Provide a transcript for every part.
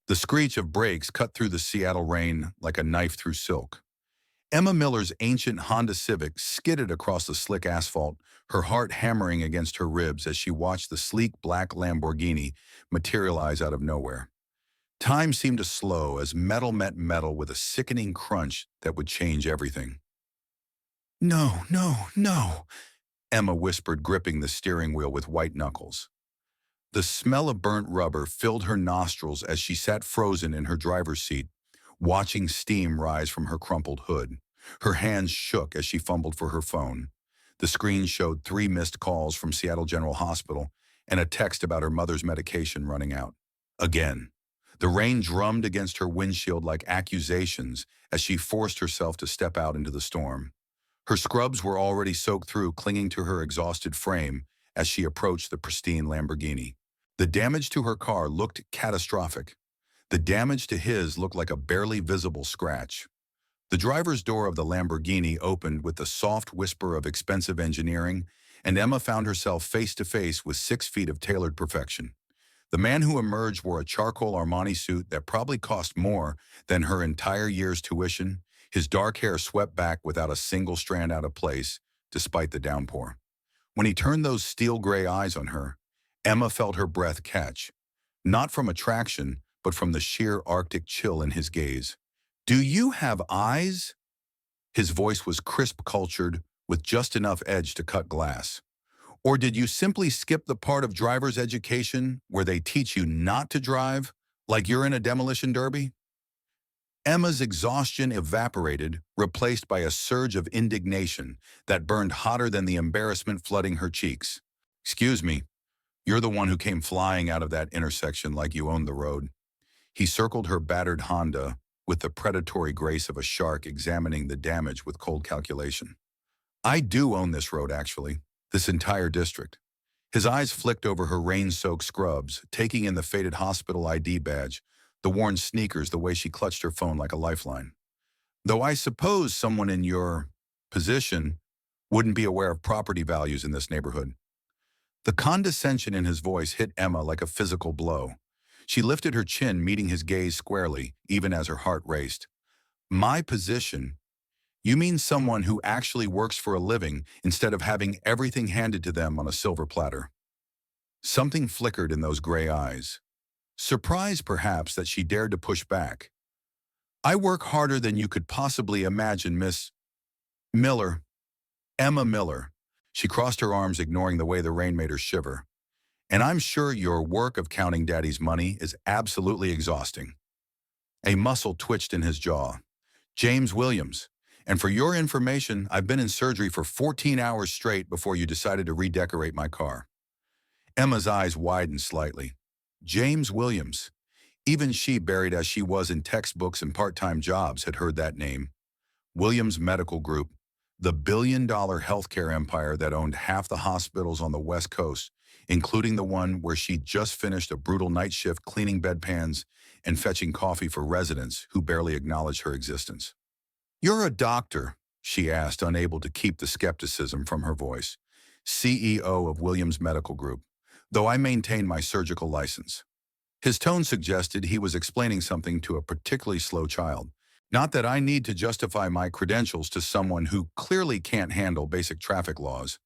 The screech of brakes cut through the Seattle rain like a knife through silk. Emma Miller's ancient Honda Civic skidded across the slick asphalt, her heart hammering against her ribs as she watched the sleek black Lamborghini materialize out of nowhere. Time seemed to slow as metal met metal with a sickening crunch that would change everything. "No, no, no," Emma whispered, gripping the steering wheel with white knuckles. The smell of burnt rubber filled her nostrils as she sat frozen in her driver's seat, watching steam rise from her crumpled hood. Her hands shook as she fumbled for her phone. The screen showed 3 missed calls from Seattle General Hospital and a text about her mother's medication running out. Again. The rain drummed against her windshield like accusations as she forced herself to step out into the storm. Her scrubs were already soaked through, clinging to her exhausted frame as she approached the pristine Lamborghini. The damage to her car looked catastrophic. The damage to his looked like a barely visible scratch. The driver's door of the Lamborghini opened with the soft whisper of expensive engineering, and Emma found herself face to face with 6 feet of tailored perfection. The man who emerged wore a charcoal Armani suit that probably cost more than her entire year's tuition, his dark hair swept back without a single strand out of place, despite the downpour. When he turned those steel gray eyes on her, Emma felt her breath catch, not from attraction, but from the sheer Arctic chill in his gaze. "Do you have eyes?" His voice was crisp cultured, with just enough edge to cut glass. "Or did you simply skip the part of driver's education where they teach you not to drive, like you're in a demolition derby?" Emma's exhaustion evaporated, replaced by a surge of indignation that burned hotter than the embarrassment flooding her cheeks. "Excuse me, you're the one who came flying out of that intersection like you owned the road." He circled her battered Honda with the predatory grace of a shark examining the damage with cold calculation. "I do own this road, actually. This entire district." His eyes flicked over her rain-soaked scrubs, taking in the faded hospital ID badge, the worn sneakers, the way she clutched her phone like a lifeline. "Though I suppose someone in your position wouldn't be aware of property values in this neighborhood." The condescension in his voice hit Emma like a physical blow. She lifted her chin, meeting his gaze squarely, even as her heart raced. "My position? You mean someone who actually works for a living instead of having everything handed to them on a silver platter?" Something flickered in those gray eyes. Surprise, perhaps, that she dared to push back. "I work harder than you could possibly imagine, Miss Miller. Emma Miller." She crossed her arms, ignoring the way the rain made her shiver. "And I'm sure your work of counting Daddy's money is absolutely exhausting." A muscle twitched in his jaw. "James Williams. And for your information, I've been in surgery for 14 hours straight before you decided to redecorate my car." Emma's eyes widened slightly. James Williams. Even she, buried as she was in textbooks and part-time jobs, had heard that name. Williams Medical Group, the billion-dollar healthcare empire that owned half the hospitals on the West Coast, including the one where she'd just finished a brutal night shift cleaning bedpans and fetching coffee for residents who barely acknowledged her existence. "You're a doctor?" she asked, unable to keep the skepticism from her voice. "CEO of Williams Medical Group, though I maintain my surgical license." His tone suggested he was explaining something to a particularly slow child. "Not that I need to justify my credentials to someone who clearly can't handle basic traffic laws."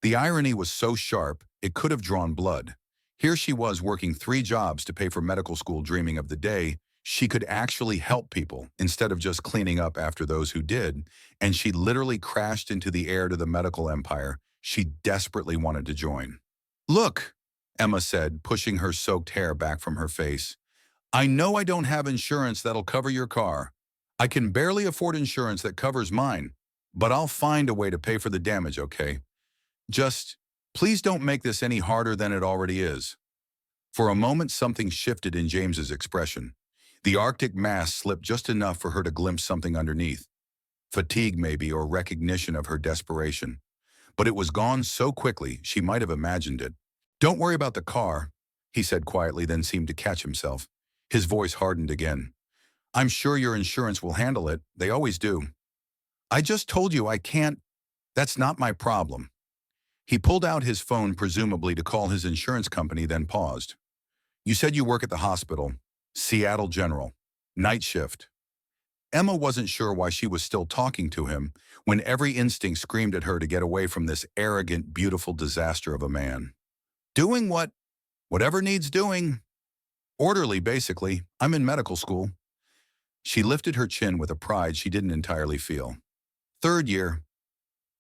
The irony was so sharp, it could have drawn blood. Here she was working 3 jobs to pay for medical school, dreaming of the day she could actually help people instead of just cleaning up after those who did, and she literally crashed into the heir to the medical empire she desperately wanted to join. "Look," Emma said, pushing her soaked hair back from her face. "I know I don't have insurance that'll cover your car. I can barely afford insurance that covers mine, but I'll find a way to pay for the damage, okay? Just, please don't make this any harder than it already is." For a moment, something shifted in James's expression. The Arctic mask slipped just enough for her to glimpse something underneath. Fatigue, maybe, or recognition of her desperation. But it was gone so quickly, she might have imagined it. "Don't worry about the car," he said quietly, then seemed to catch himself. His voice hardened again. "I'm sure your insurance will handle it. They always do." "I just told you I can't. That's not my problem." He pulled out his phone, presumably to call his insurance company, then paused. "You said you work at the hospital. Seattle General. Night shift. Emma wasn't sure why she was still talking to him when every instinct screamed at her to get away from this arrogant, beautiful disaster of a man. Doing what? Whatever needs doing. Orderly, basically. I'm in medical school. She lifted her chin with a pride she didn't entirely feel. Third year.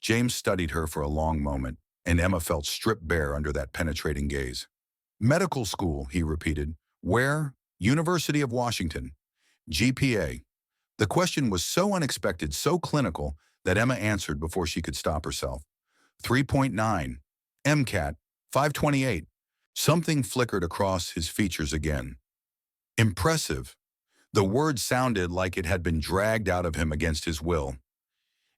James studied her for a long moment, and Emma felt stripped bare under that penetrating gaze. Medical school, he repeated. Where? University of Washington. GPA. The question was so unexpected, so clinical, that Emma answered before she could stop herself. 3.9. MCAT. 528. Something flickered across his features again. Impressive. The word sounded like it had been dragged out of him against his will.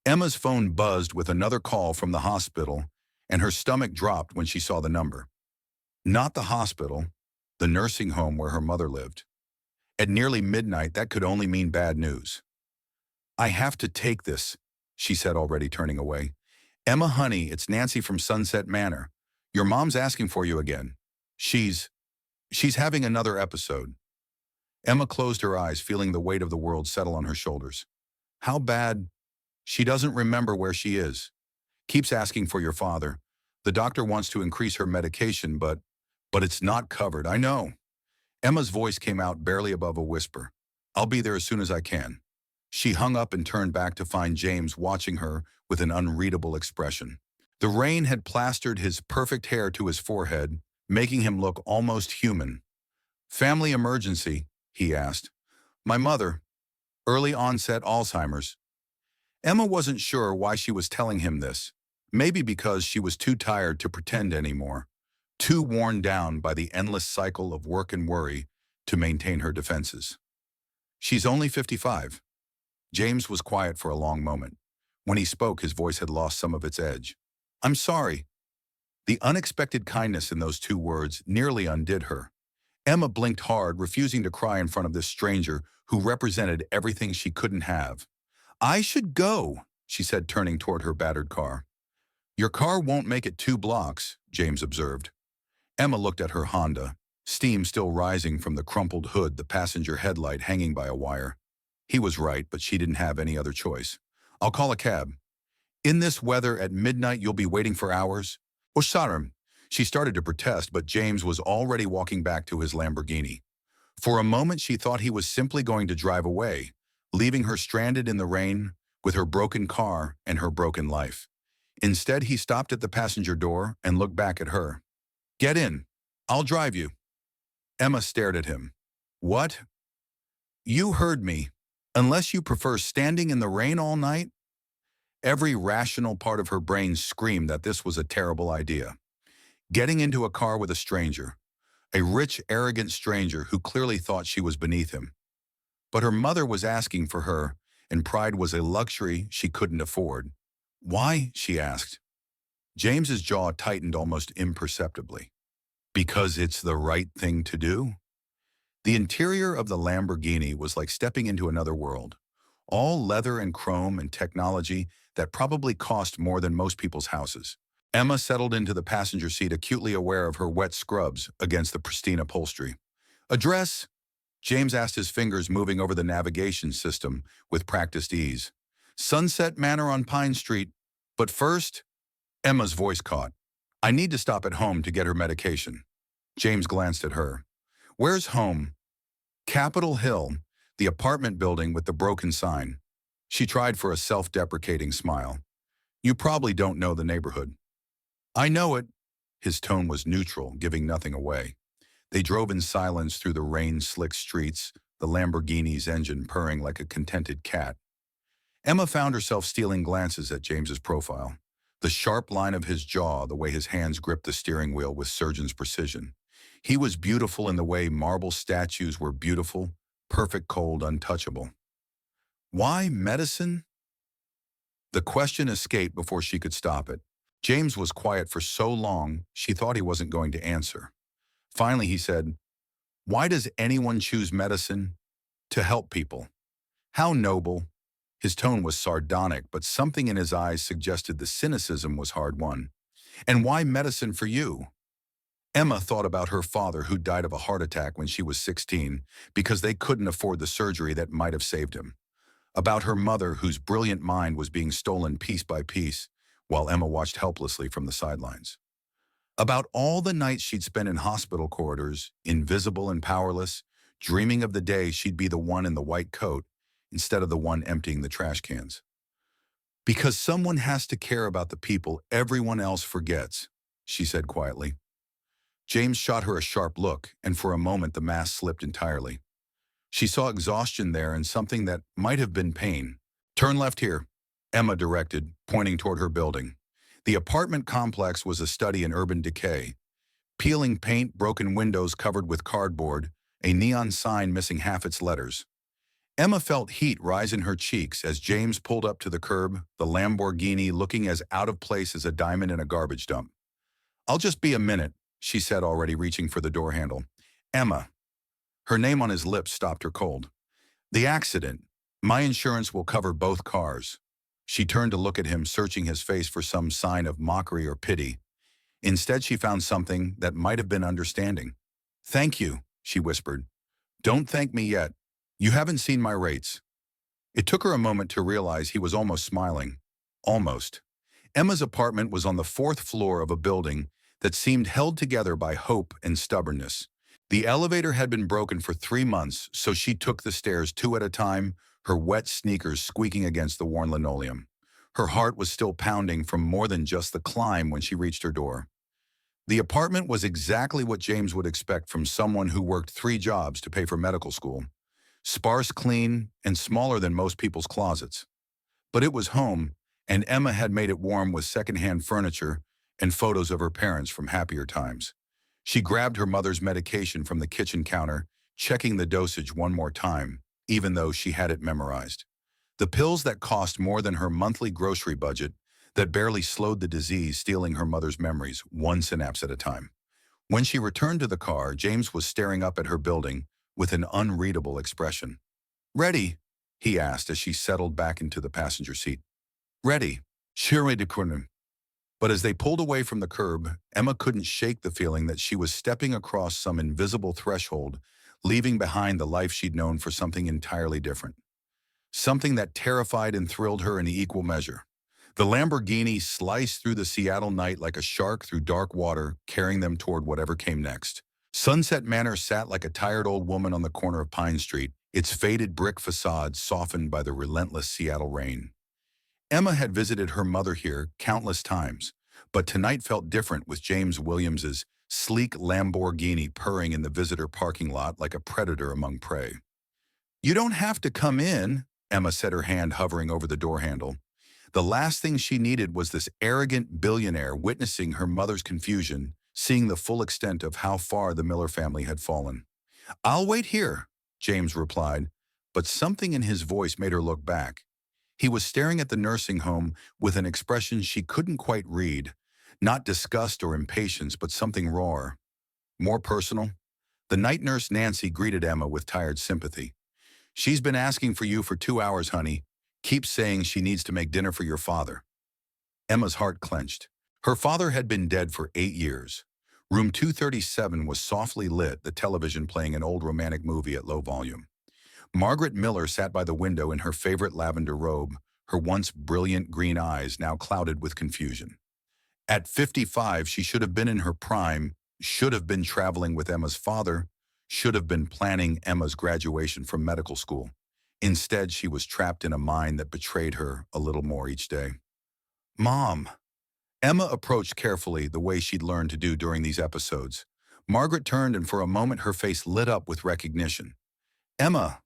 Emma's phone buzzed with another call from the hospital, and her stomach dropped when she saw the number. Not the hospital, the nursing home where her mother lived. At nearly midnight, that could only mean bad news. I have to take this, she said, already turning away. Emma, honey, it's Nancy from Sunset Manor. Your mom's asking for you again. She's having another episode. Emma closed her eyes, feeling the weight of the world settle on her shoulders. How bad? She doesn't remember where she is. Keeps asking for your father. The doctor wants to increase her medication, but it's not covered, I know. Emma's voice came out barely above a whisper. I'll be there as soon as I can. She hung up and turned back to find James watching her with an unreadable expression. The rain had plastered his perfect hair to his forehead, making him look almost human. Family emergency, he asked. My mother. Early onset Alzheimer's. Emma wasn't sure why she was telling him this. Maybe because she was too tired to pretend anymore. Too worn down by the endless cycle of work and worry to maintain her defenses. She's only 55. James was quiet for a long moment. When he spoke, his voice had lost some of its edge. I'm sorry. The unexpected kindness in those two words nearly undid her. Emma blinked hard, refusing to cry in front of this stranger who represented everything she couldn't have. I should go, she said, turning toward her battered car. Your car won't make it 2 blocks, James observed. Emma looked at her Honda, steam still rising from the crumpled hood, the passenger headlight hanging by a wire. He was right, but she didn't have any other choice. I'll call a cab. In this weather, at midnight, you'll be waiting for hours? Osharam. She started to protest, but James was already walking back to his Lamborghini. For a moment, she thought he was simply going to drive away, leaving her stranded in the rain with her broken car and her broken life. Instead, he stopped at the passenger door and looked back at her. Get in. I'll drive you. Emma stared at him. What? You heard me. Unless you prefer standing in the rain all night? Every rational part of her brain screamed that this was a terrible idea. Getting into a car with a stranger, a rich, arrogant stranger who clearly thought she was beneath him. But her mother was asking for her, and pride was a luxury she couldn't afford. Why? She asked. James's jaw tightened almost imperceptibly. Because it's the right thing to do? The interior of the Lamborghini was like stepping into another world. All leather and chrome and technology that probably cost more than most people's houses. Emma settled into the passenger seat, acutely aware of her wet scrubs against the pristine upholstery. Address? James asked, his fingers moving over the navigation system with practiced ease. Sunset Manor on Pine Street. But first, Emma's voice caught. I need to stop at home to get her medication. James glanced at her. Where's home? Capitol Hill, the apartment building with the broken sign. She tried for a self-deprecating smile. You probably don't know the neighborhood. I know it. His tone was neutral, giving nothing away. They drove in silence through the rain-slicked streets, the Lamborghini's engine purring like a contented cat. Emma found herself stealing glances at James's profile. The sharp line of his jaw, the way his hands gripped the steering wheel with surgeon's precision. He was beautiful in the way marble statues were beautiful, perfect, cold, untouchable. Why medicine? The question escaped before she could stop it. James was quiet for so long, she thought he wasn't going to answer. Finally, he said, why does anyone choose medicine? To help people. How noble. His tone was sardonic, but something in his eyes suggested the cynicism was hard-won. And why medicine for you? Emma thought about her father who died of a heart attack when she was 16 because they couldn't afford the surgery that might have saved him. About her mother whose brilliant mind was being stolen piece by piece while Emma watched helplessly from the sidelines. About all the nights she'd spent in hospital corridors, invisible and powerless, dreaming of the day she'd be the one in the white coat instead of the one emptying the trash cans. Because someone has to care about the people everyone else forgets, she said quietly. James shot her a sharp look, and for a moment the mask slipped entirely. She saw exhaustion there and something that might have been pain. Turn left here, Emma directed, pointing toward her building. The apartment complex was a study in urban decay. Peeling paint, broken windows covered with cardboard, a neon sign missing half its letters. Emma felt heat rise in her cheeks as James pulled up to the curb, the Lamborghini looking as out of place as a diamond in a garbage dump. I'll just be a minute, she said, already reaching for the door handle. Emma. Her name on his lips stopped her cold. The accident. My insurance will cover both cars. She turned to look at him, searching his face for some sign of mockery or pity. Instead, she found something that might have been understanding. Thank you, she whispered. Don't thank me yet. You haven't seen my rates. It took her a moment to realize he was almost smiling. Almost. Emma's apartment was on the fourth floor of a building that seemed held together by hope and stubbornness. The elevator had been broken for 3 months, so she took the stairs 2 at a time, her wet sneakers squeaking against the worn linoleum. Her heart was still pounding from more than just the climb when she reached her door. The apartment was exactly what James would expect from someone who worked 3 jobs to pay for medical school. Sparse, clean, and smaller than most people's closets. But it was home, and Emma had made it warm with secondhand furniture and photos of her parents from happier times. She grabbed her mother's medication from the kitchen counter, checking the dosage one more time, even though she had it memorized. The pills that cost more than her monthly grocery budget, that barely slowed the disease stealing her mother's memories, one synapse at a time. When she returned to the car, James was staring up at her building with an unreadable expression. Ready? He asked as she settled back into the passenger seat. Ready. Sure, de Cornum. But as they pulled away from the curb, Emma couldn't shake the feeling that she was stepping across some invisible threshold, leaving behind the life she'd known for something entirely different. Something that terrified and thrilled her in equal measure. The Lamborghini sliced through the Seattle night like a shark through dark water, carrying them toward whatever came next. Sunset Manor sat like a tired old woman on the corner of Pine Street, its faded brick facade softened by the relentless Seattle rain. Emma had visited her mother here countless times, but tonight felt different with James Williams's sleek Lamborghini purring in the visitor parking lot like a predator among prey. You don't have to come in, Emma said, her hand hovering over the door handle. The last thing she needed was this arrogant billionaire witnessing her mother's confusion, seeing the full extent of how far the Miller family had fallen. I'll wait here, James replied, but something in his voice made her look back. He was staring at the nursing home with an expression she couldn't quite read, not disgust or impatience, but something rawer, more personal. The night nurse Nancy greeted Emma with tired sympathy. She's been asking for you for 2 hours, honey. Keeps saying she needs to make dinner for your father. Emma's heart clenched. Her father had been dead for 8 years. Room 237 was softly lit, the television playing an old romantic movie at low volume. Margaret Miller sat by the window in her favorite lavender robe, her once brilliant green eyes now clouded with confusion. At 55, she should have been in her prime, should have been traveling with Emma's father, should have been planning Emma's graduation from medical school. Instead, she was trapped in a mind that betrayed her a little more each day. Mom. Emma approached carefully, the way she'd learned to do during these episodes. Margaret turned, and for a moment her face lit up with recognition. Emma.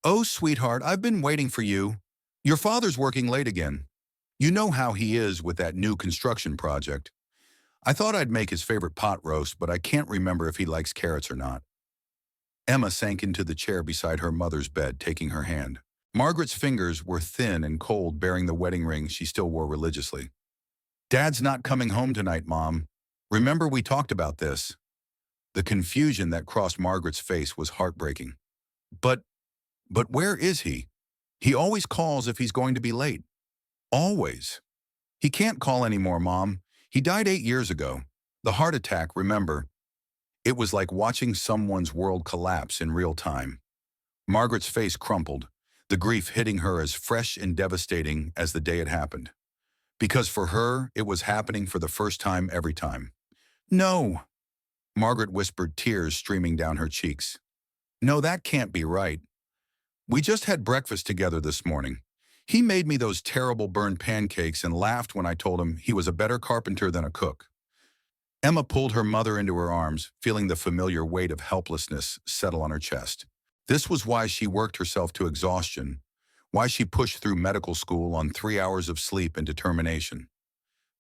Oh, sweetheart, I've been waiting for you. Your father's working late again. You know how he is with that new construction project. I thought I'd make his favorite pot roast, but I can't remember if he likes carrots or not. Emma sank into the chair beside her mother's bed, taking her hand. Margaret's fingers were thin and cold, bearing the wedding ring she still wore religiously. Dad's not coming home tonight, Mom. Remember we talked about this. The confusion that crossed Margaret's face was heartbreaking. But where is he? He always calls if he's going to be late. Always. He can't call anymore, Mom. He died 8 years ago. The heart attack, remember. It was like watching someone's world collapse in real time. Margaret's face crumpled, the grief hitting her as fresh and devastating as the day it happened. Because for her, it was happening for the first time every time. No, Margaret whispered, tears streaming down her cheeks. No, that can't be right. We just had breakfast together this morning. He made me those terrible burned pancakes and laughed when I told him he was a better carpenter than a cook. Emma pulled her mother into her arms, feeling the familiar weight of helplessness settle on her chest. This was why she worked herself to exhaustion, why she pushed through medical school on 3 hours of sleep and determination.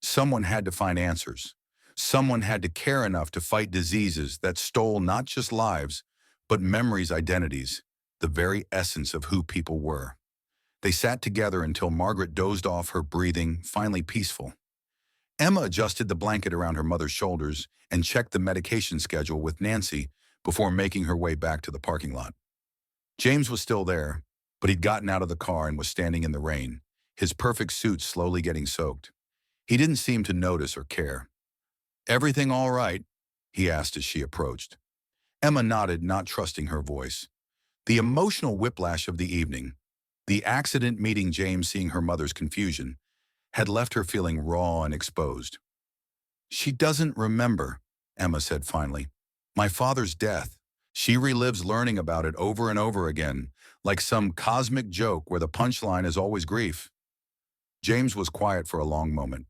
Someone had to find answers. Someone had to care enough to fight diseases that stole not just lives, but memories, identities, the very essence of who people were. They sat together until Margaret dozed off, her breathing finally peaceful. Emma adjusted the blanket around her mother's shoulders and checked the medication schedule with Nancy before making her way back to the parking lot. James was still there, but he'd gotten out of the car and was standing in the rain, his perfect suit slowly getting soaked. He didn't seem to notice or care. "Everything all right?" he asked as she approached. Emma nodded, not trusting her voice. The emotional whiplash of the evening, the accident meeting James, seeing her mother's confusion, had left her feeling raw and exposed. "She doesn't remember," Emma said finally. "My father's death. She relives learning about it over and over again, like some cosmic joke where the punchline is always grief." James was quiet for a long moment.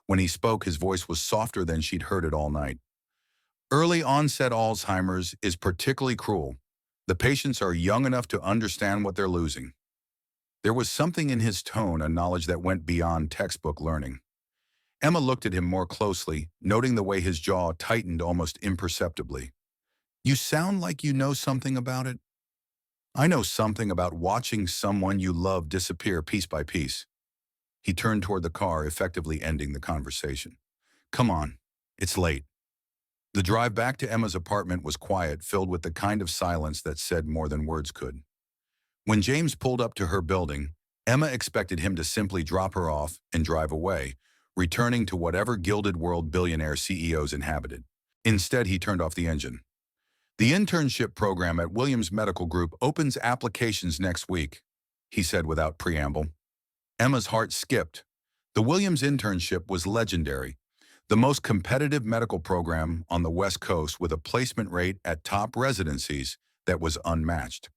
When he spoke, his voice was softer than she'd heard it all night. "Early onset Alzheimer's is particularly cruel. The patients are young enough to understand what they're losing." There was something in his tone, a knowledge that went beyond textbook learning. Emma looked at him more closely, noting the way his jaw tightened almost imperceptibly. "You sound like you know something about it." "I know something about watching someone you love disappear piece by piece." He turned toward the car, effectively ending the conversation. "Come on, it's late." The drive back to Emma's apartment was quiet, filled with the kind of silence that said more than words could. When James pulled up to her building, Emma expected him to simply drop her off and drive away, returning to whatever gilded world billionaire CEOs inhabited. Instead, he turned off the engine. "The internship program at Williams Medical Group opens applications next week," he said without preamble. Emma's heart skipped. The Williams internship was legendary, the most competitive medical program on the West Coast, with a placement rate at top residencies that was unmatched.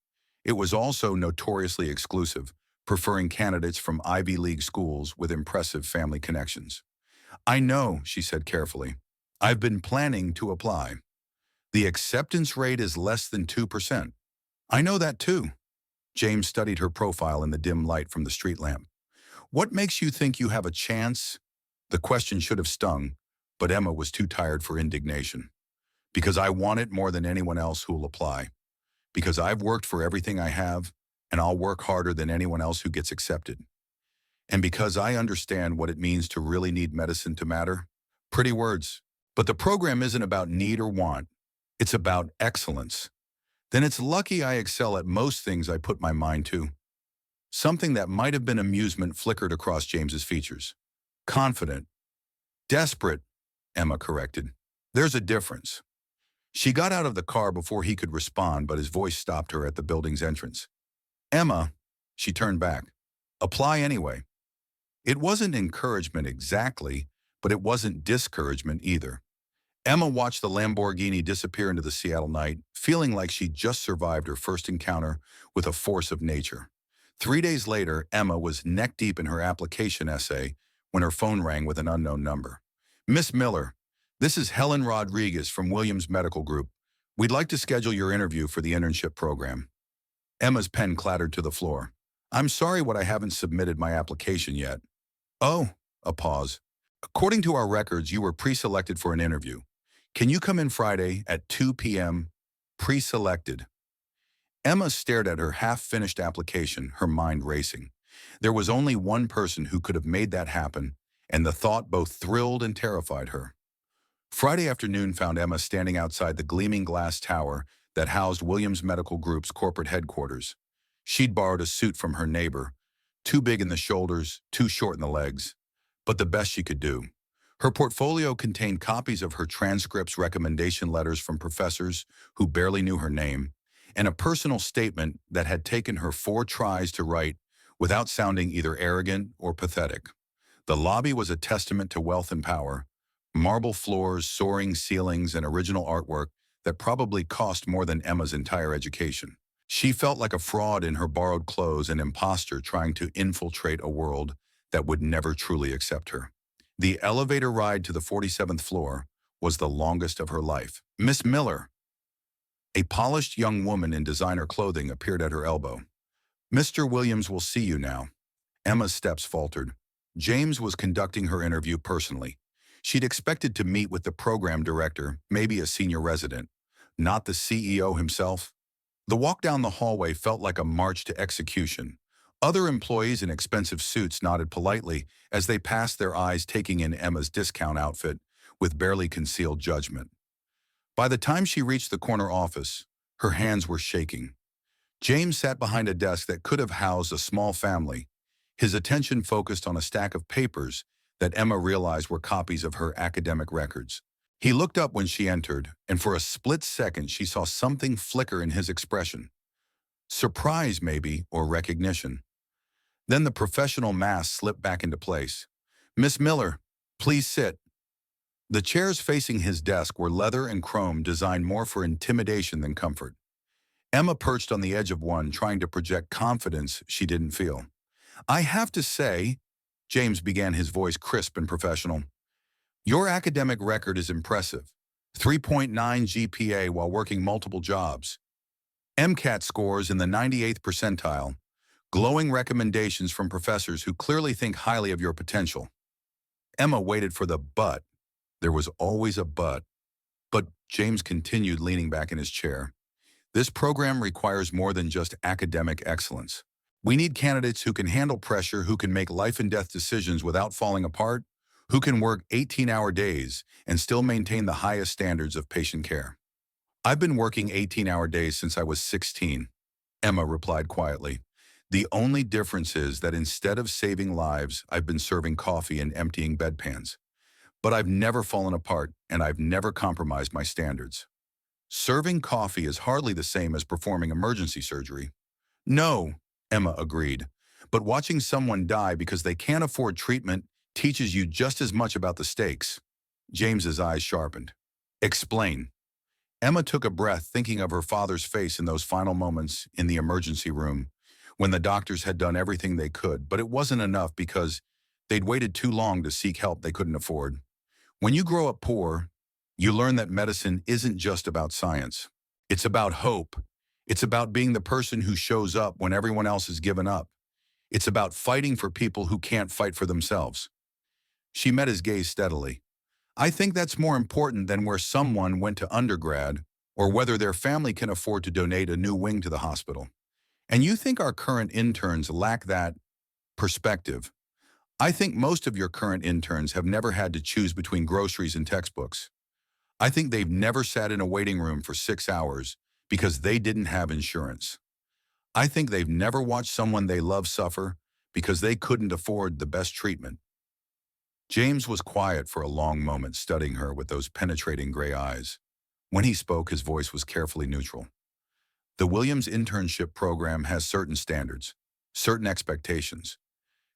It was also notoriously exclusive, preferring candidates from Ivy League schools with impressive family connections. "I know," she said carefully. "I've been planning to apply. The acceptance rate is less than 2%. "I know that too." James studied her profile in the dim light from the street lamp. "What makes you think you have a chance?" The question should have stung, but Emma was too tired for indignation. "Because I want it more than anyone else who'll apply. Because I've worked for everything I have, and I'll work harder than anyone else who gets accepted. And because I understand what it means to really need medicine to matter." Pretty words. "But the program isn't about need or want. It's about excellence." "Then it's lucky I excel at most things I put my mind to." Something that might have been amusement flickered across James's features. "Confident." "Desperate," Emma corrected. "There's a difference." She got out of the car before he could respond, but his voice stopped her at the building's entrance. "Emma," she turned back. "Apply anyway." It wasn't encouragement exactly, but it wasn't discouragement either. Emma watched the Lamborghini disappear into the Seattle night, feeling like she'd just survived her first encounter with a force of nature. 3 days later, Emma was neck-deep in her application essay when her phone rang with an unknown number. "Miss Miller, this is Helen Rodriguez from Williams Medical Group. We'd like to schedule your interview for the internship program." Emma's pen clattered to the floor. "I'm sorry, what I haven't submitted my application yet." "Oh," a pause. "According to our records, you were pre-selected for an interview. Can you come in Friday at 2 p.m.? Pre-selected." Emma stared at her half-finished application, her mind racing. There was only one person who could have made that happen, and the thought both thrilled and terrified her. Friday afternoon found Emma standing outside the gleaming glass tower that housed Williams Medical Group's corporate headquarters. She'd borrowed a suit from her neighbor, too big in the shoulders, too short in the legs, but the best she could do. Her portfolio contained copies of her transcripts, recommendation letters from professors who barely knew her name, and a personal statement that had taken her 4 tries to write without sounding either arrogant or pathetic. The lobby was a testament to wealth and power. Marble floors, soaring ceilings, and original artwork that probably cost more than Emma's entire education. She felt like a fraud in her borrowed clothes, an imposter trying to infiltrate a world that would never truly accept her. The elevator ride to the 47th floor was the longest of her life. Miss Miller, a polished young woman in designer clothing, appeared at her elbow. Mr. Williams will see you now. Emma's steps faltered. James was conducting her interview personally. She'd expected to meet with the program director, maybe a senior resident, not the CEO himself. The walk down the hallway felt like a march to execution. Other employees in expensive suits nodded politely as they passed, their eyes taking in Emma's discount outfit with barely concealed judgment. By the time she reached the corner office, her hands were shaking. James sat behind a desk that could have housed a small family, his attention focused on a stack of papers that Emma realized were copies of her academic records. He looked up when she entered, and for a split second she saw something flicker in his expression. Surprise, maybe, or recognition. Then the professional mask slipped back into place. Miss Miller, please sit. The chairs facing his desk were leather and chrome, designed more for intimidation than comfort. Emma perched on the edge of one, trying to project confidence she didn't feel. I have to say, James began, his voice crisp and professional, your academic record is impressive. 3.9 GPA while working multiple jobs. MCAT scores in the 98th percentile. Glowing recommendations from professors who clearly think highly of your potential. Emma waited for the but. There was always a but. But James continued, leaning back in his chair. This program requires more than just academic excellence. We need candidates who can handle pressure, who can make life and death decisions without falling apart, who can work 18-hour days and still maintain the highest standards of patient care. I've been working 18-hour days since I was 16, Emma replied quietly. The only difference is that instead of saving lives, I've been serving coffee and emptying bedpans. But I've never fallen apart, and I've never compromised my standards. Serving coffee is hardly the same as performing emergency surgery. No, Emma agreed. But watching someone die because they can't afford treatment teaches you just as much about the stakes. James's eyes sharpened. Explain. Emma took a breath, thinking of her father's face in those final moments in the emergency room, when the doctors had done everything they could, but it wasn't enough because they'd waited too long to seek help they couldn't afford. When you grow up poor, you learn that medicine isn't just about science. It's about hope. It's about being the person who shows up when everyone else has given up. It's about fighting for people who can't fight for themselves. She met his gaze steadily. I think that's more important than where someone went to undergrad or whether their family can afford to donate a new wing to the hospital. And you think our current interns lack that perspective? I think most of your current interns have never had to choose between groceries and textbooks. I think they've never sat in a waiting room for 6 hours because they didn't have insurance. I think they've never watched someone they love suffer because they couldn't afford the best treatment. James was quiet for a long moment, studying her with those penetrating gray eyes. When he spoke, his voice was carefully neutral. The Williams internship program has certain standards, certain expectations.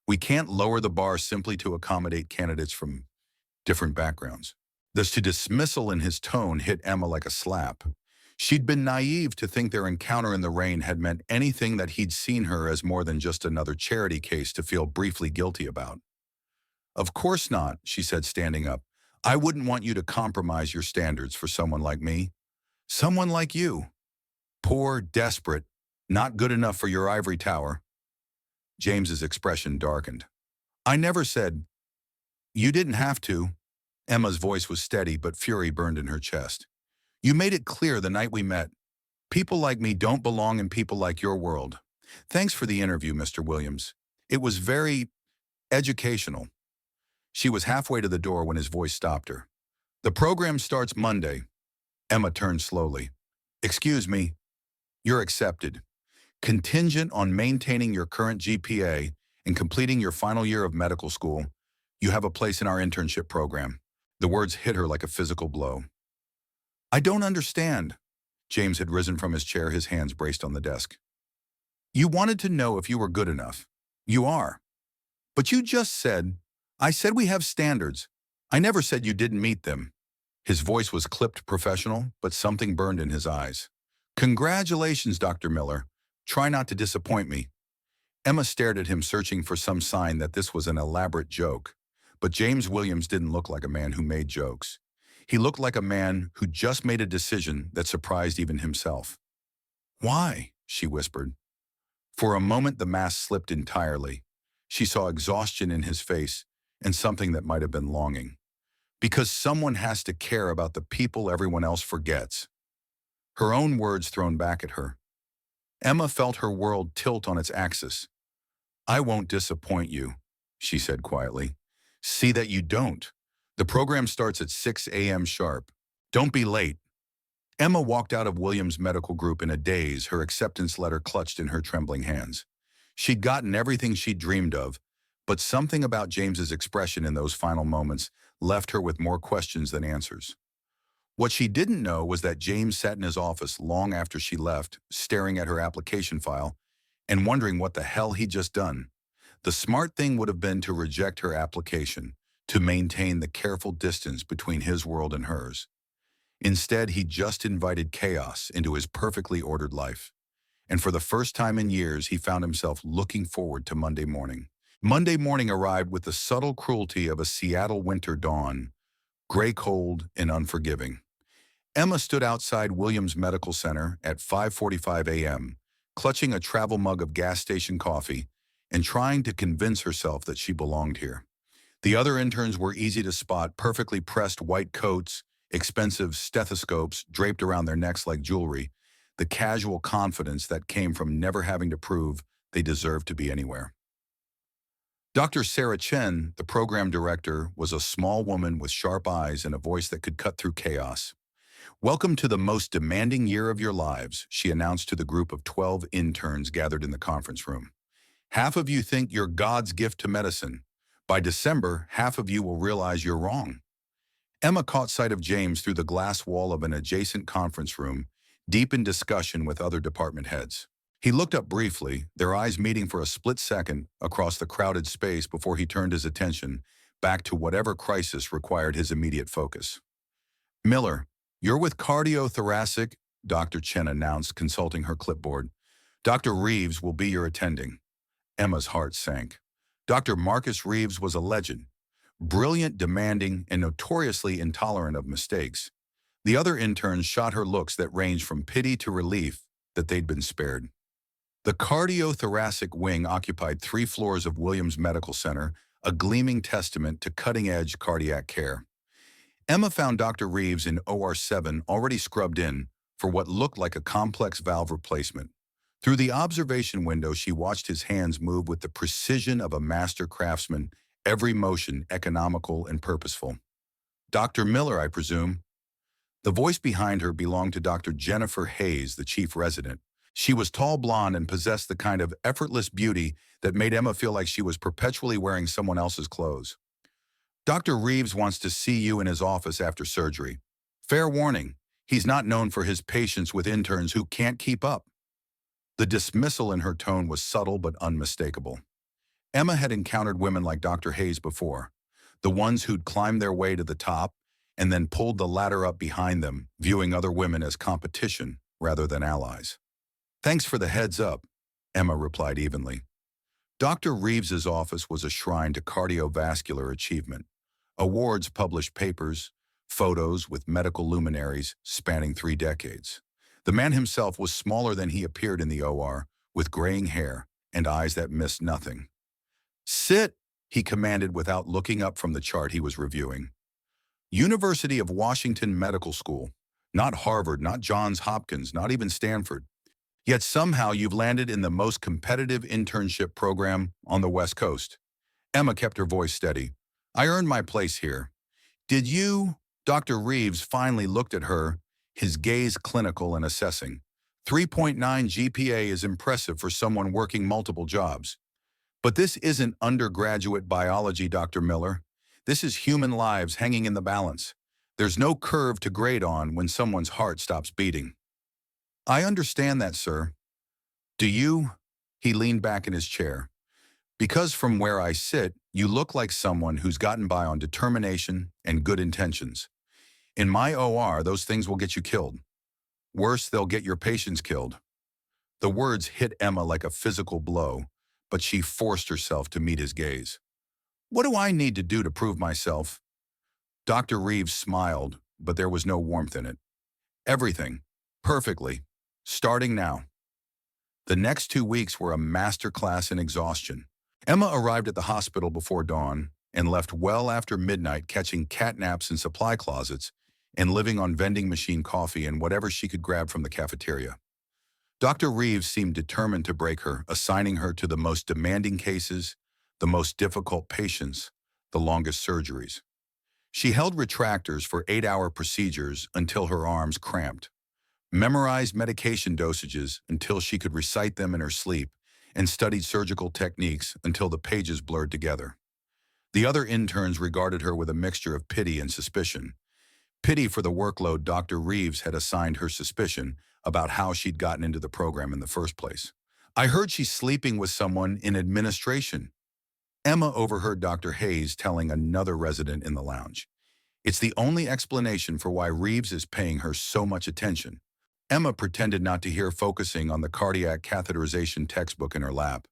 We can't lower the bar simply to accommodate candidates from different backgrounds. The dismissal in his tone hit Emma like a slap. She'd been naive to think their encounter in the rain had meant anything, that he'd seen her as more than just another charity case to feel briefly guilty about. Of course not, she said, standing up. I wouldn't want you to compromise your standards for someone like me. Someone like you. Poor, desperate, not good enough for your ivory tower. James's expression darkened. I never said, you didn't have to. Emma's voice was steady, but fury burned in her chest. You made it clear the night we met. People like me don't belong in people like your world. Thanks for the interview, Mr. Williams. It was very educational. She was halfway to the door when his voice stopped her. The program starts Monday. Emma turned slowly. Excuse me. You're accepted. Contingent on maintaining your current GPA and completing your final year of medical school, You have a place in our internship program. The words hit her like a physical blow. I don't understand. James had risen from his chair, his hands braced on the desk. You wanted to know if you were good enough. You are. But you just said, I said we have standards. I never said you didn't meet them. His voice was clipped professional, but something burned in his eyes. Congratulations, Dr. Miller. Try not to disappoint me. Emma stared at him, searching for some sign that this was an elaborate joke. But James Williams didn't look like a man who made jokes. He looked like a man who just made a decision that surprised even himself. Why? She whispered. For a moment, the mask slipped entirely. She saw exhaustion in his face and something that might have been longing. Because someone has to care about the people everyone else forgets. Her own words thrown back at her. Emma felt her world tilt on its axis. I won't disappoint you, she said quietly. See that you don't. The program starts at 6 a.m. sharp. Don't be late. Emma walked out of Williams' medical group in a daze, her acceptance letter clutched in her trembling hands. She'd gotten everything she'd dreamed of, but something about James's expression in those final moments left her with more questions than answers. What she didn't know was that James sat in his office long after she left, staring at her application file and wondering what the hell he'd just done. The smart thing would have been to reject her application, to maintain the careful distance between his world and hers. Instead, he just invited chaos into his perfectly ordered life. And for the first time in years, he found himself looking forward to Monday morning. Monday morning arrived with the subtle cruelty of a Seattle winter dawn, gray cold and unforgiving. Emma stood outside Williams Medical Center at 5:45 a.m., clutching a travel mug of gas station coffee and trying to convince herself that she belonged here. The other interns were easy to spot, perfectly pressed white coats, expensive stethoscopes draped around their necks like jewelry, the casual confidence that came from never having to prove they deserved to be anywhere. Dr. Sarah Chen, the program director, was a small woman with sharp eyes and a voice that could cut through chaos. Welcome to the most demanding year of your lives, she announced to the group of 12 interns gathered in the conference room. Half of you think you're God's gift to medicine. By December, half of you will realize you're wrong. Emma caught sight of James through the glass wall of an adjacent conference room, deep in discussion with other department heads. He looked up briefly, their eyes meeting for a split second across the crowded space before he turned his attention back to whatever crisis required his immediate focus. Miller, you're with cardiothoracic, Dr. Chen announced, consulting her clipboard. Dr. Reeves will be your attending. Emma's heart sank. Dr. Marcus Reeves was a legend. Brilliant, demanding, and notoriously intolerant of mistakes. The other interns shot her looks that ranged from pity to relief that they'd been spared. The cardiothoracic wing occupied 3 floors of Williams Medical Center, a gleaming testament to cutting-edge cardiac care. Emma found Dr. Reeves in OR 7 already scrubbed in for what looked like a complex valve replacement. Through the observation window, she watched his hands move with the precision of a master craftsman, every motion economical and purposeful. Dr. Miller, I presume. The voice behind her belonged to Dr. Jennifer Hayes, the chief resident. She was tall, blonde, and possessed the kind of effortless beauty that made Emma feel like she was perpetually wearing someone else's clothes. Dr. Reeves wants to see you in his office after surgery. Fair warning, he's not known for his patience with interns who can't keep up. The dismissal in her tone was subtle but unmistakable. Emma had encountered women like Dr. Hayes before, the ones who'd climbed their way to the top and then pulled the ladder up behind them, viewing other women as competition rather than allies. Thanks for the heads up, Emma replied evenly. Dr. Reeves's office was a shrine to cardiovascular achievement. Awards, published papers, photos with medical luminaries spanning 3 decades. The man himself was smaller than he appeared in the OR, with graying hair and eyes that missed nothing. Sit, he commanded without looking up from the chart he was reviewing. University of Washington Medical School. Not Harvard, not Johns Hopkins, not even Stanford. Yet somehow you've landed in the most competitive internship program on the West Coast. Emma kept her voice steady. I earned my place here. Did you? Dr. Reeves finally looked at her, his gaze clinical and assessing. 3.9 GPA is impressive for someone working multiple jobs. But this isn't undergraduate biology, Dr. Miller. This is human lives hanging in the balance. There's no curve to grade on when someone's heart stops beating. I understand that, sir. Do you? He leaned back in his chair. Because from where I sit, you look like someone who's gotten by on determination and good intentions. In my OR, those things will get you killed. Worse, they'll get your patients killed. The words hit Emma like a physical blow, but she forced herself to meet his gaze. What do I need to do to prove myself? Dr. Reeves smiled, but there was no warmth in it. Everything. Perfectly. Starting now. The next 2 weeks were a masterclass in exhaustion. Emma arrived at the hospital before dawn and left well after midnight, catching cat naps in supply closets and living on vending machine coffee and whatever she could grab from the cafeteria. Dr. Reeves seemed determined to break her, assigning her to the most demanding cases, the most difficult patients, the longest surgeries. She held retractors for 8-hour procedures until her arms cramped, memorized medication dosages until she could recite them in her sleep, and studied surgical techniques until the pages blurred together. The other interns regarded her with a mixture of pity and suspicion. Pity for the workload Dr. Reeves had assigned her, suspicion about how she'd gotten into the program in the first place. I heard she's sleeping with someone in administration. Emma overheard Dr. Hayes telling another resident in the lounge. It's the only explanation for why Reeves is paying her so much attention. Emma pretended not to hear, focusing on the cardiac catheterization textbook in her lap.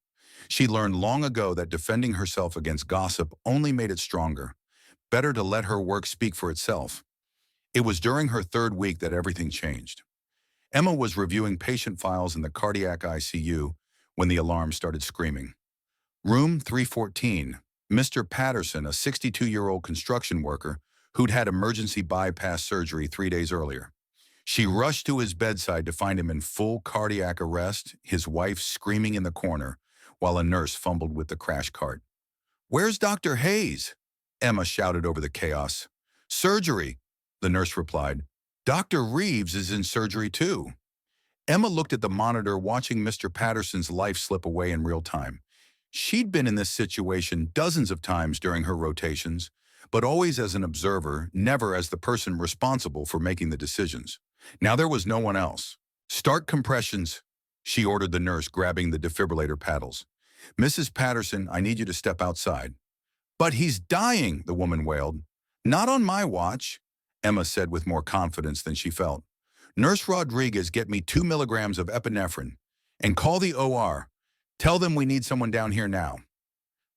She learned long ago that defending herself against gossip only made it stronger. Better to let her work speak for itself. It was during her 3rd week that everything changed. Emma was reviewing patient files in the cardiac ICU when the alarm started screaming. Room 314, Mr. Patterson, a 62-year-old construction worker who'd had emergency bypass surgery 3 days earlier. She rushed to his bedside to find him in full cardiac arrest, his wife screaming in the corner, while a nurse fumbled with the crash cart. "Where's Dr. Hayes?" Emma shouted over the chaos. "Surgery," the nurse replied. "Dr. Reeves is in surgery too." Emma looked at the monitor, watching Mr. Patterson's life slip away in real time. She'd been in this situation dozens of times during her rotations, but always as an observer, never as the person responsible for making the decisions. Now there was no one else. "Start compressions," she ordered the nurse, grabbing the defibrillator paddles. "Mrs. Patterson, I need you to step outside." "But he's dying," the woman wailed. "Not on my watch," Emma said with more confidence than she felt. "Nurse Rodriguez, get me 2 milligrams of epinephrine. And call the OR. Tell them we need someone down here now."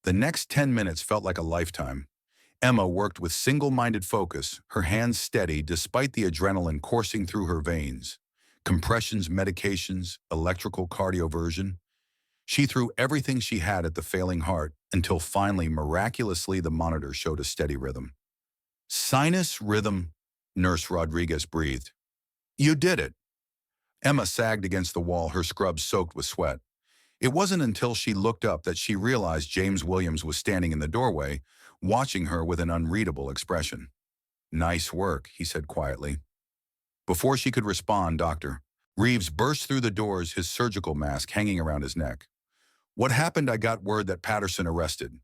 The next 10 minutes felt like a lifetime. Emma worked with single-minded focus, her hands steady despite the adrenaline coursing through her veins. Compressions, medications, electrical cardioversion. She threw everything she had at the failing heart until finally, miraculously, the monitor showed a steady rhythm. "Sinus rhythm," Nurse Rodriguez breathed. "You did it." Emma sagged against the wall, her scrubs soaked with sweat. It wasn't until she looked up that she realized James Williams was standing in the doorway, watching her with an unreadable expression. "Nice work," he said quietly. Before she could respond, Dr. Reeves burst through the doors, his surgical mask hanging around his neck. "What happened? I got word that Patterson arrested."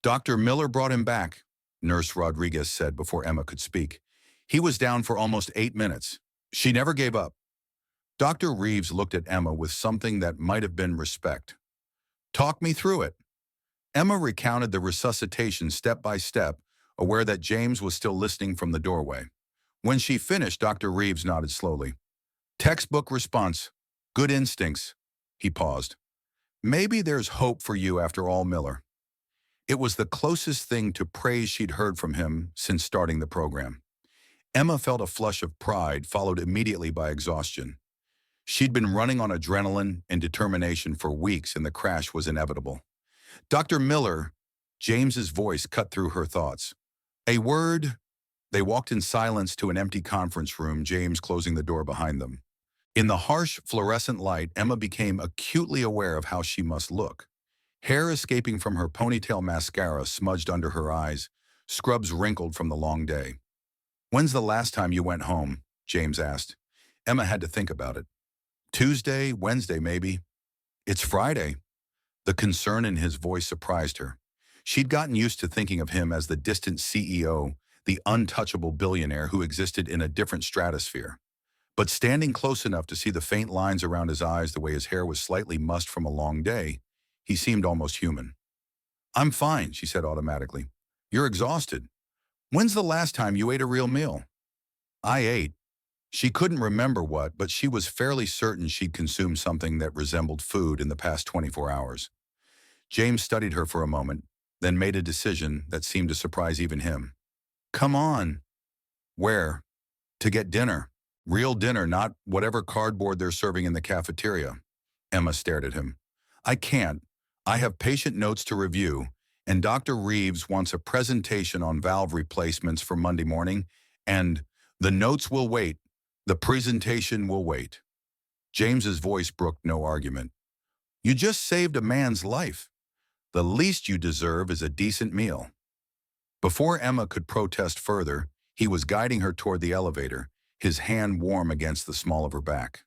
"Dr. Miller brought him back," Nurse Rodriguez said before Emma could speak. "He was down for almost 8 minutes. She never gave up." Dr. Reeves looked at Emma with something that might have been respect. "Talk me through it." Emma recounted the resuscitation step by step, aware that James was still listening from the doorway. When she finished, Dr. Reeves nodded slowly. "Textbook response. Good instincts." He paused. "Maybe there's hope for you after all, Miller." It was the closest thing to praise she'd heard from him since starting the program. Emma felt a flush of pride, followed immediately by exhaustion. She'd been running on adrenaline and determination for weeks, and the crash was inevitable. "Dr. Miller," James's voice cut through her thoughts. "A word." They walked in silence to an empty conference room, James closing the door behind them. In the harsh, fluorescent light, Emma became acutely aware of how she must look. Hair escaping from her ponytail, mascara smudged under her eyes, scrubs wrinkled from the long day. "When's the last time you went home?" James asked. Emma had to think about it. "Tuesday, Wednesday, maybe." "It's Friday." The concern in his voice surprised her. She'd gotten used to thinking of him as the distant CEO, the untouchable billionaire who existed in a different stratosphere. But standing close enough to see the faint lines around his eyes, the way his hair was slightly mussed from a long day, he seemed almost human. "I'm fine," she said automatically. "You're exhausted. When's the last time you ate a real meal?" "I ate." She couldn't remember what, but she was fairly certain she'd consumed something that resembled food in the past 24 hours. James studied her for a moment, then made a decision that seemed to surprise even him. "Come on." "Where?" "To get dinner. Real dinner, not whatever cardboard they're serving in the cafeteria." Emma stared at him. "I can't. I have patient notes to review, and Dr. Reeves wants a presentation on valve replacements for Monday morning, and the notes will wait. The presentation will wait." James's voice brooked no argument. "You just saved a man's life. The least you deserve is a decent meal." Before Emma could protest further, he was guiding her toward the elevator, his hand warm against the small of her back.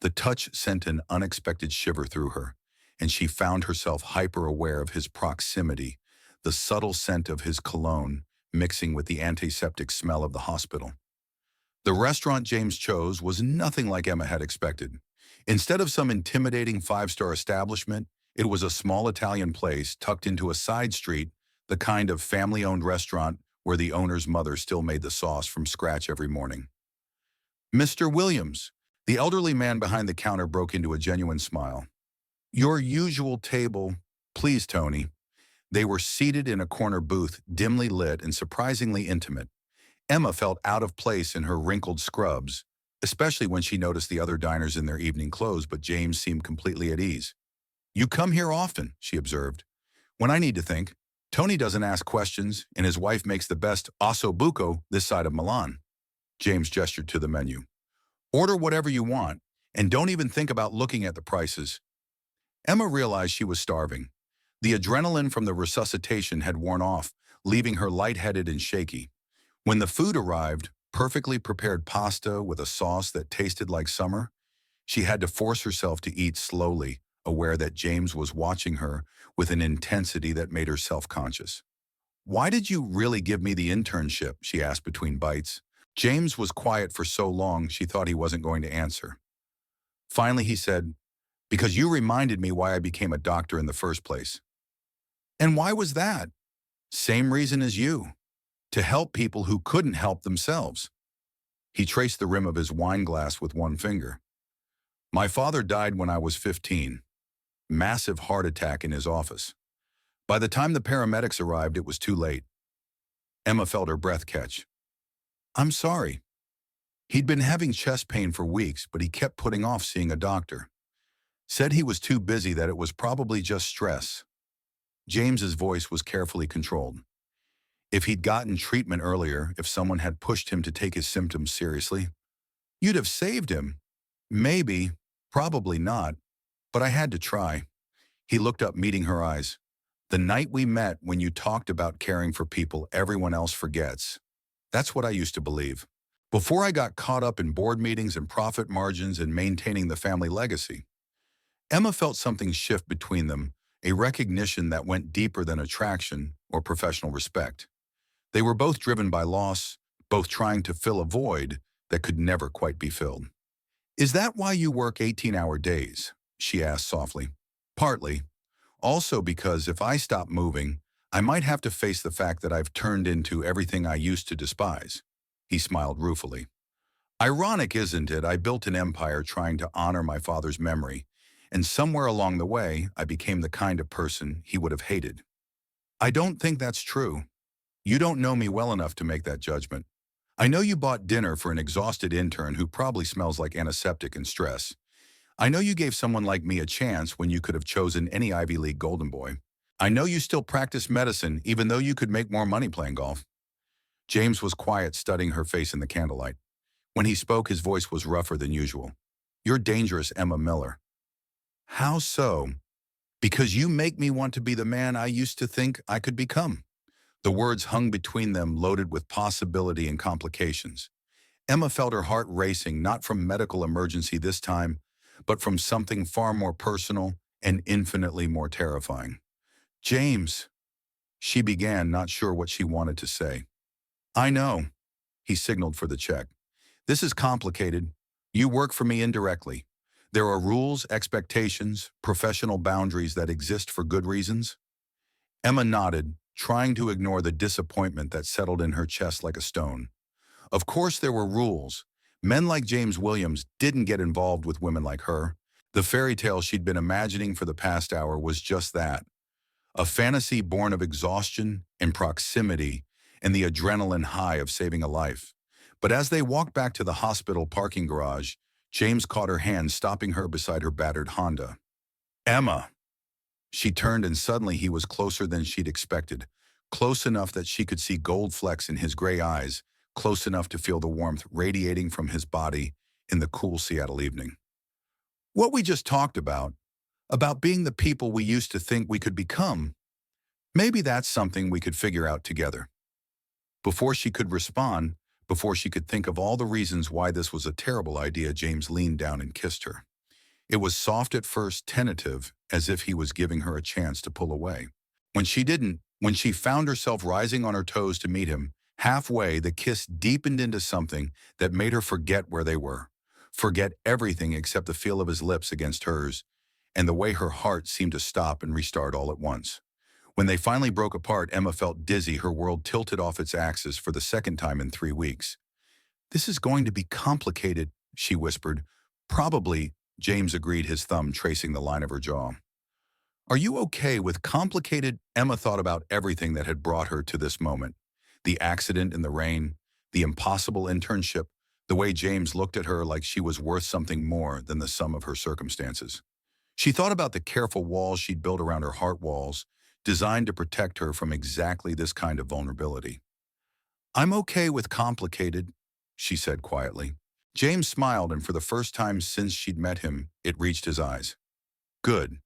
The touch sent an unexpected shiver through her, and she found herself hyper-aware of his proximity, the subtle scent of his cologne mixing with the antiseptic smell of the hospital. The restaurant James chose was nothing like Emma had expected. Instead of some intimidating five-star establishment, it was a small Italian place tucked into a side street, the kind of family-owned restaurant where the owner's mother still made the sauce from scratch every morning. "Mr. Williams," the elderly man behind the counter broke into a genuine smile. "Your usual table, please, Tony." They were seated in a corner booth, dimly lit and surprisingly intimate. Emma felt out of place in her wrinkled scrubs, especially when she noticed the other diners in their evening clothes, but James seemed completely at ease. "You come here often," she observed. "When I need to think. Tony doesn't ask questions, and his wife makes the best osso buco this side of Milan." James gestured to the menu. "Order whatever you want, and don't even think about looking at the prices." Emma realized she was starving. The adrenaline from the resuscitation had worn off, leaving her lightheaded and shaky. When the food arrived, perfectly prepared pasta with a sauce that tasted like summer, she had to force herself to eat slowly, aware that James was watching her with an intensity that made her self-conscious. "Why did you really give me the internship?" she asked between bites. James was quiet for so long she thought he wasn't going to answer. Finally he said, "Because you reminded me why I became a doctor in the first place." "And why was that?" "Same reason as you. To help people who couldn't help themselves." He traced the rim of his wine glass with one finger. "My father died when I was 15. Massive heart attack in his office. By the time the paramedics arrived, it was too late." Emma felt her breath catch. "I'm sorry." He'd been having chest pain for weeks, but he kept putting off seeing a doctor. Said he was too busy, that it was probably just stress. James's voice was carefully controlled. If he'd gotten treatment earlier, if someone had pushed him to take his symptoms seriously, you'd have saved him. Maybe, probably not, but I had to try. He looked up, meeting her eyes. "The night we met, when you talked about caring for people everyone else forgets. That's what I used to believe. Before I got caught up in board meetings and profit margins and maintaining the family legacy." Emma felt something shift between them, a recognition that went deeper than attraction or professional respect. They were both driven by loss, both trying to fill a void that could never quite be filled. "Is that why you work 18-hour days?" she asked softly. "Partly. Also because if I stop moving, I might have to face the fact that I've turned into everything I used to despise." He smiled ruefully. "Ironic, isn't it? I built an empire trying to honor my father's memory, and somewhere along the way, I became the kind of person he would have hated." "I don't think that's true. You don't know me well enough to make that judgment. I know you bought dinner for an exhausted intern who probably smells like antiseptic and stress. I know you gave someone like me a chance when you could have chosen any Ivy League golden boy. I know you still practice medicine even though you could make more money playing golf." James was quiet, studying her face in the candlelight. When he spoke, his voice was rougher than usual. "You're dangerous, Emma Miller." "How so?" "Because you make me want to be the man I used to think I could become." The words hung between them, loaded with possibility and complications. Emma felt her heart racing, not from medical emergency this time, but from something far more personal and infinitely more terrifying. "James." She began, not sure what she wanted to say. I know, he signaled for the check. This is complicated. You work for me indirectly. There are rules, expectations, professional boundaries that exist for good reasons. Emma nodded, trying to ignore the disappointment that settled in her chest like a stone. Of course there were rules. Men like James Williams didn't get involved with women like her. The fairy tale she'd been imagining for the past hour was just that. A fantasy born of exhaustion and proximity and the adrenaline high of saving a life. But as they walked back to the hospital parking garage, James caught her hand, stopping her beside her battered Honda. Emma! She turned and suddenly he was closer than she'd expected. Close enough that she could see gold flecks in his gray eyes, close enough to feel the warmth radiating from his body in the cool Seattle evening. What we just talked about being the people we used to think we could become, maybe that's something we could figure out together. Before she could respond, before she could think of all the reasons why this was a terrible idea, James leaned down and kissed her. It was soft at first, tentative, as if he was giving her a chance to pull away. When she didn't, when she found herself rising on her toes to meet him, halfway the kiss deepened into something that made her forget where they were, forget everything except the feel of his lips against hers, and the way her heart seemed to stop and restart all at once. When they finally broke apart, Emma felt dizzy, her world tilted off its axis for the second time in 3 weeks. This is going to be complicated, she whispered. Probably, James agreed, his thumb tracing the line of her jaw. Are you okay with complicated? Emma thought about everything that had brought her to this moment. The accident in the rain, the impossible internship, the way James looked at her like she was worth something more than the sum of her circumstances. She thought about the careful walls she'd built around her heart walls, designed to protect her from exactly this kind of vulnerability. I'm okay with complicated, she said quietly. James smiled, and for the first time since she'd met him, it reached his eyes. Good,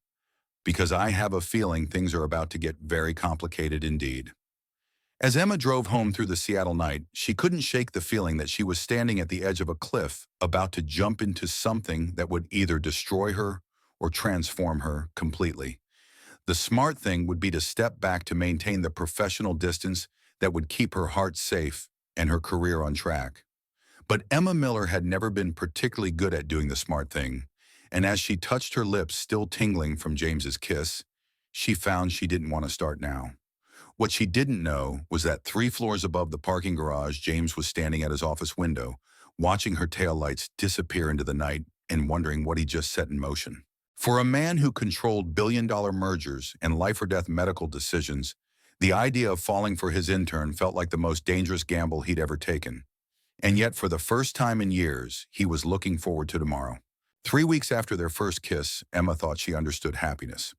because I have a feeling things are about to get very complicated indeed. As Emma drove home through the Seattle night, she couldn't shake the feeling that she was standing at the edge of a cliff, about to jump into something that would either destroy her or transform her completely. The smart thing would be to step back to maintain the professional distance that would keep her heart safe and her career on track. But Emma Miller had never been particularly good at doing the smart thing, and as she touched her lips still tingling from James's kiss, she found she didn't want to start now. What she didn't know was that 3 floors above the parking garage, James was standing at his office window, watching her taillights disappear into the night and wondering what he just set in motion. For a man who controlled billion-dollar mergers and life-or-death medical decisions, the idea of falling for his intern felt like the most dangerous gamble he'd ever taken. And yet, for the first time in years, he was looking forward to tomorrow. 3 weeks after their first kiss, Emma thought she understood happiness.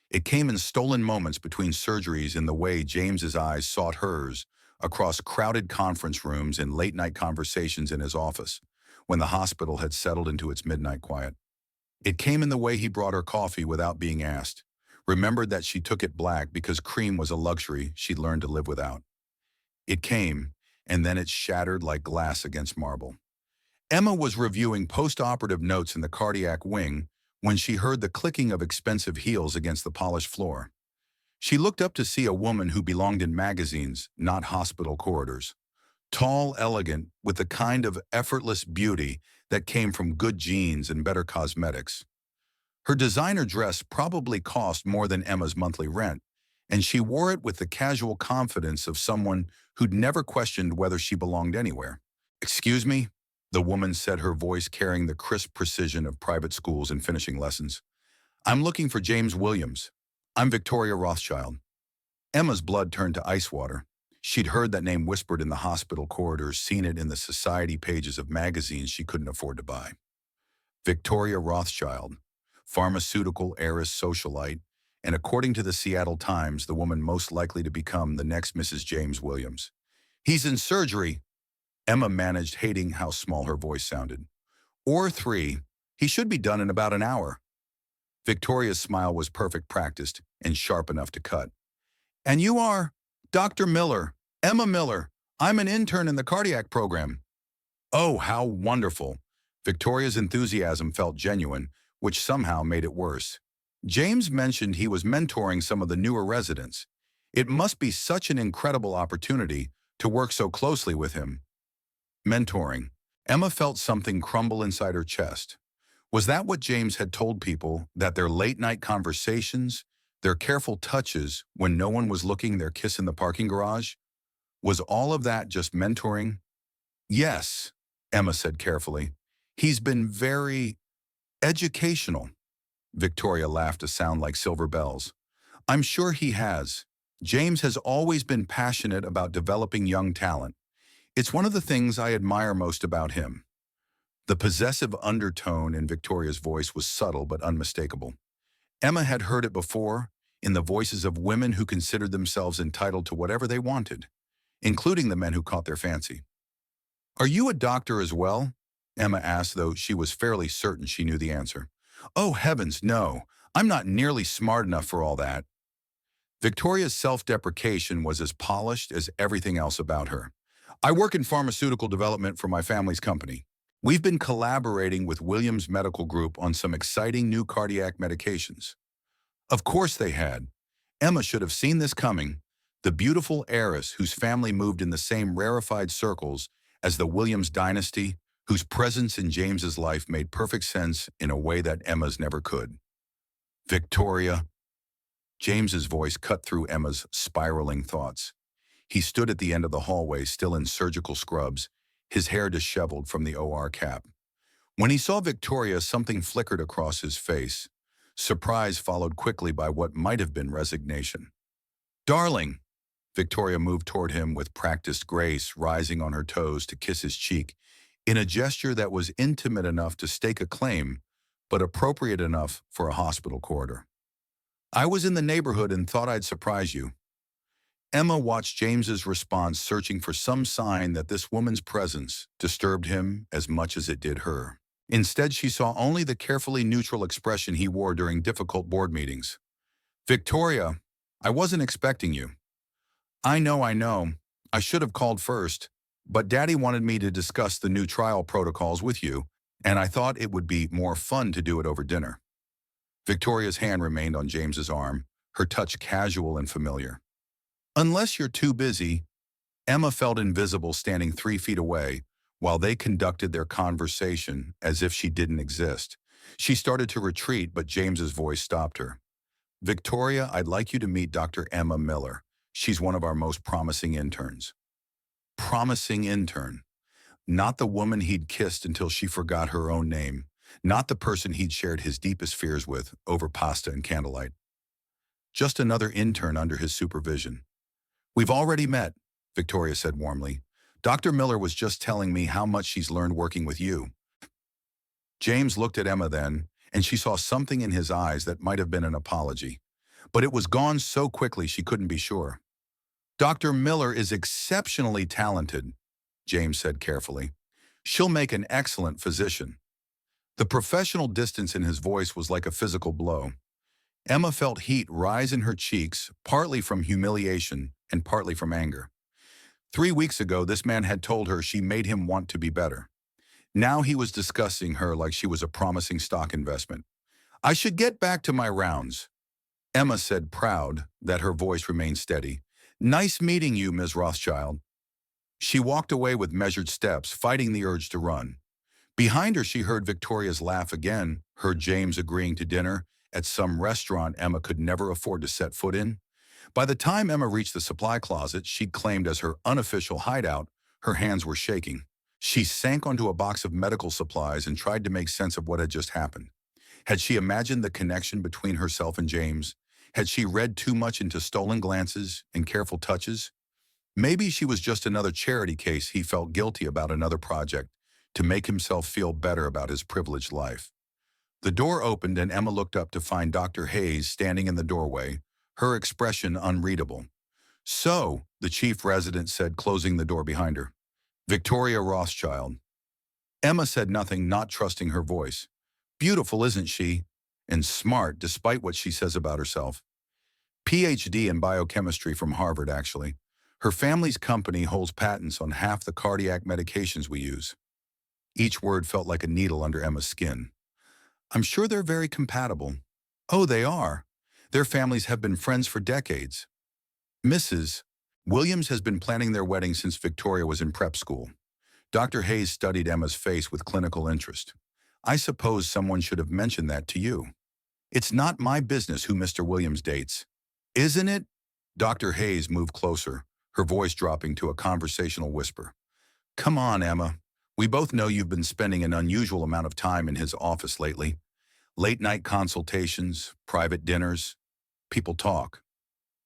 It came in stolen moments between surgeries, in the way James's eyes sought hers, across crowded conference rooms and late-night conversations in his office, when the hospital had settled into its midnight quiet. It came in the way he brought her coffee without being asked, remembered that she took it black because cream was a luxury she'd learned to live without. It came, and then it shattered like glass against marble. Emma was reviewing post-operative notes in the cardiac wing when she heard the clicking of expensive heels against the polished floor. She looked up to see a woman who belonged in magazines, not hospital corridors. Tall, elegant, with the kind of effortless beauty that came from good genes and better cosmetics. Her designer dress probably cost more than Emma's monthly rent, and she wore it with the casual confidence of someone who'd never questioned whether she belonged anywhere. Excuse me, the woman said, her voice carrying the crisp precision of private schools and finishing lessons. I'm looking for James Williams. I'm Victoria Rothschild. Emma's blood turned to ice water. She'd heard that name whispered in the hospital corridors, seen it in the society pages of magazines she couldn't afford to buy. Victoria Rothschild, pharmaceutical heiress socialite, and according to the Seattle Times, the woman most likely to become the next Mrs. James Williams. He's in surgery, Emma managed, hating how small her voice sounded. Or 3. He should be done in about an hour. Victoria's smile was perfect, practiced, and sharp enough to cut. And you are? Dr. Miller, Emma Miller. I'm an intern in the cardiac program. Oh, how wonderful. Victoria's enthusiasm felt genuine, which somehow made it worse. James mentioned he was mentoring some of the newer residents. It must be such an incredible opportunity to work so closely with him. Mentoring. Emma felt something crumble inside her chest. Was that what James had told people, that their late-night conversations, their careful touches when no one was looking, their kiss in the parking garage? Was all of that just mentoring? Yes, Emma said carefully. He's been very educational. Victoria laughed to sound like silver bells. I'm sure he has. James has always been passionate about developing young talent. It's one of the things I admire most about him. The possessive undertone in Victoria's voice was subtle but unmistakable. Emma had heard it before, in the voices of women who considered themselves entitled to whatever they wanted, including the men who caught their fancy. Are you a doctor as well? Emma asked, though she was fairly certain she knew the answer. Oh, heavens, no. I'm not nearly smart enough for all that. Victoria's self-deprecation was as polished as everything else about her. I work in pharmaceutical development for my family's company. We've been collaborating with Williams Medical Group on some exciting new cardiac medications. Of course they had. Emma should have seen this coming. The beautiful heiress whose family moved in the same rarefied circles as the Williams dynasty, whose presence in James's life made perfect sense in a way that Emma's never could. Victoria. James's voice cut through Emma's spiraling thoughts. He stood at the end of the hallway, still in surgical scrubs, his hair disheveled from the OR cap. When he saw Victoria, something flickered across his face. Surprise followed quickly by what might have been resignation. Darling! Victoria moved toward him with practiced grace, rising on her toes to kiss his cheek, in a gesture that was intimate enough to stake a claim, but appropriate enough for a hospital corridor. I was in the neighborhood and thought I'd surprise you. Emma watched James's response, searching for some sign that this woman's presence disturbed him as much as it did her. Instead, she saw only the carefully neutral expression he wore during difficult board meetings. Victoria, I wasn't expecting you. I know. I should have called first, but Daddy wanted me to discuss the new trial protocols with you, and I thought it would be more fun to do it over dinner. Victoria's hand remained on James's arm, her touch casual and familiar. Unless you're too busy, Emma felt invisible standing 3 feet away while they conducted their conversation as if she didn't exist. She started to retreat, but James's voice stopped her. Victoria, I'd like you to meet Dr. Emma Miller. She's one of our most promising interns. Promising intern. Not the woman he'd kissed until she forgot her own name. Not the person he'd shared his deepest fears with over pasta and candlelight. Just another intern under his supervision. We've already met, Victoria said warmly. Dr. Miller was just telling me how much she's learned working with you. James looked at Emma then, and she saw something in his eyes that might have been an apology. But it was gone so quickly she couldn't be sure. Dr. Miller is exceptionally talented, James said carefully. She'll make an excellent physician. The professional distance in his voice was like a physical blow. Emma felt heat rise in her cheeks, partly from humiliation and partly from anger. 3 weeks ago, this man had told her she made him want to be better. Now he was discussing her like she was a promising stock investment. I should get back to my rounds, Emma said, proud that her voice remained steady. Nice meeting you, Ms. Rothschild. She walked away with measured steps, fighting the urge to run. Behind her, she heard Victoria's laugh again, heard James agreeing to dinner at some restaurant Emma could never afford to set foot in. By the time Emma reached the supply closet she'd claimed as her unofficial hideout, her hands were shaking. She sank onto a box of medical supplies and tried to make sense of what had just happened. Had she imagined the connection between herself and James? Had she read too much into stolen glances and careful touches? Maybe she was just another charity case he felt guilty about, another project to make himself feel better about his privileged life. The door opened and Emma looked up to find Dr. Hayes standing in the doorway, her expression unreadable. So, the chief resident said, closing the door behind her. Victoria Rothschild. Emma said nothing, not trusting her voice. Beautiful, isn't she? And smart, despite what she says about herself. PhD in biochemistry from Harvard, actually. Her family's company holds patents on half the cardiac medications we use. Each word felt like a needle under Emma's skin. I'm sure they're very compatible. Oh, they are. Their families have been friends for decades. Mrs. Williams has been planning their wedding since Victoria was in prep school. Dr. Hayes studied Emma's face with clinical interest. I suppose someone should have mentioned that to you. It's not my business who Mr. Williams dates. Isn't it? Dr. Hayes moved closer, her voice dropping to a conversational whisper. Come on, Emma. We both know you've been spending an unusual amount of time in his office lately. Late-night consultations, private dinners. People talk.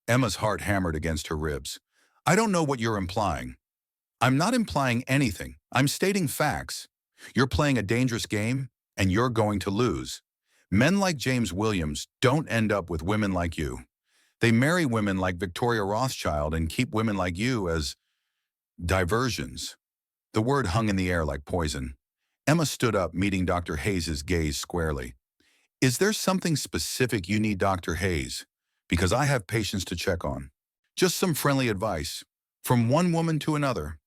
Emma's heart hammered against her ribs. I don't know what you're implying. I'm not implying anything. I'm stating facts. You're playing a dangerous game, and you're going to lose. Men like James Williams don't end up with women like you. They marry women like Victoria Rothschild and keep women like you as diversions. The word hung in the air like poison. Emma stood up, meeting Dr. Hayes' gaze squarely. Is there something specific you need, Dr. Hayes? Because I have patients to check on. Just some friendly advice. From one woman to another.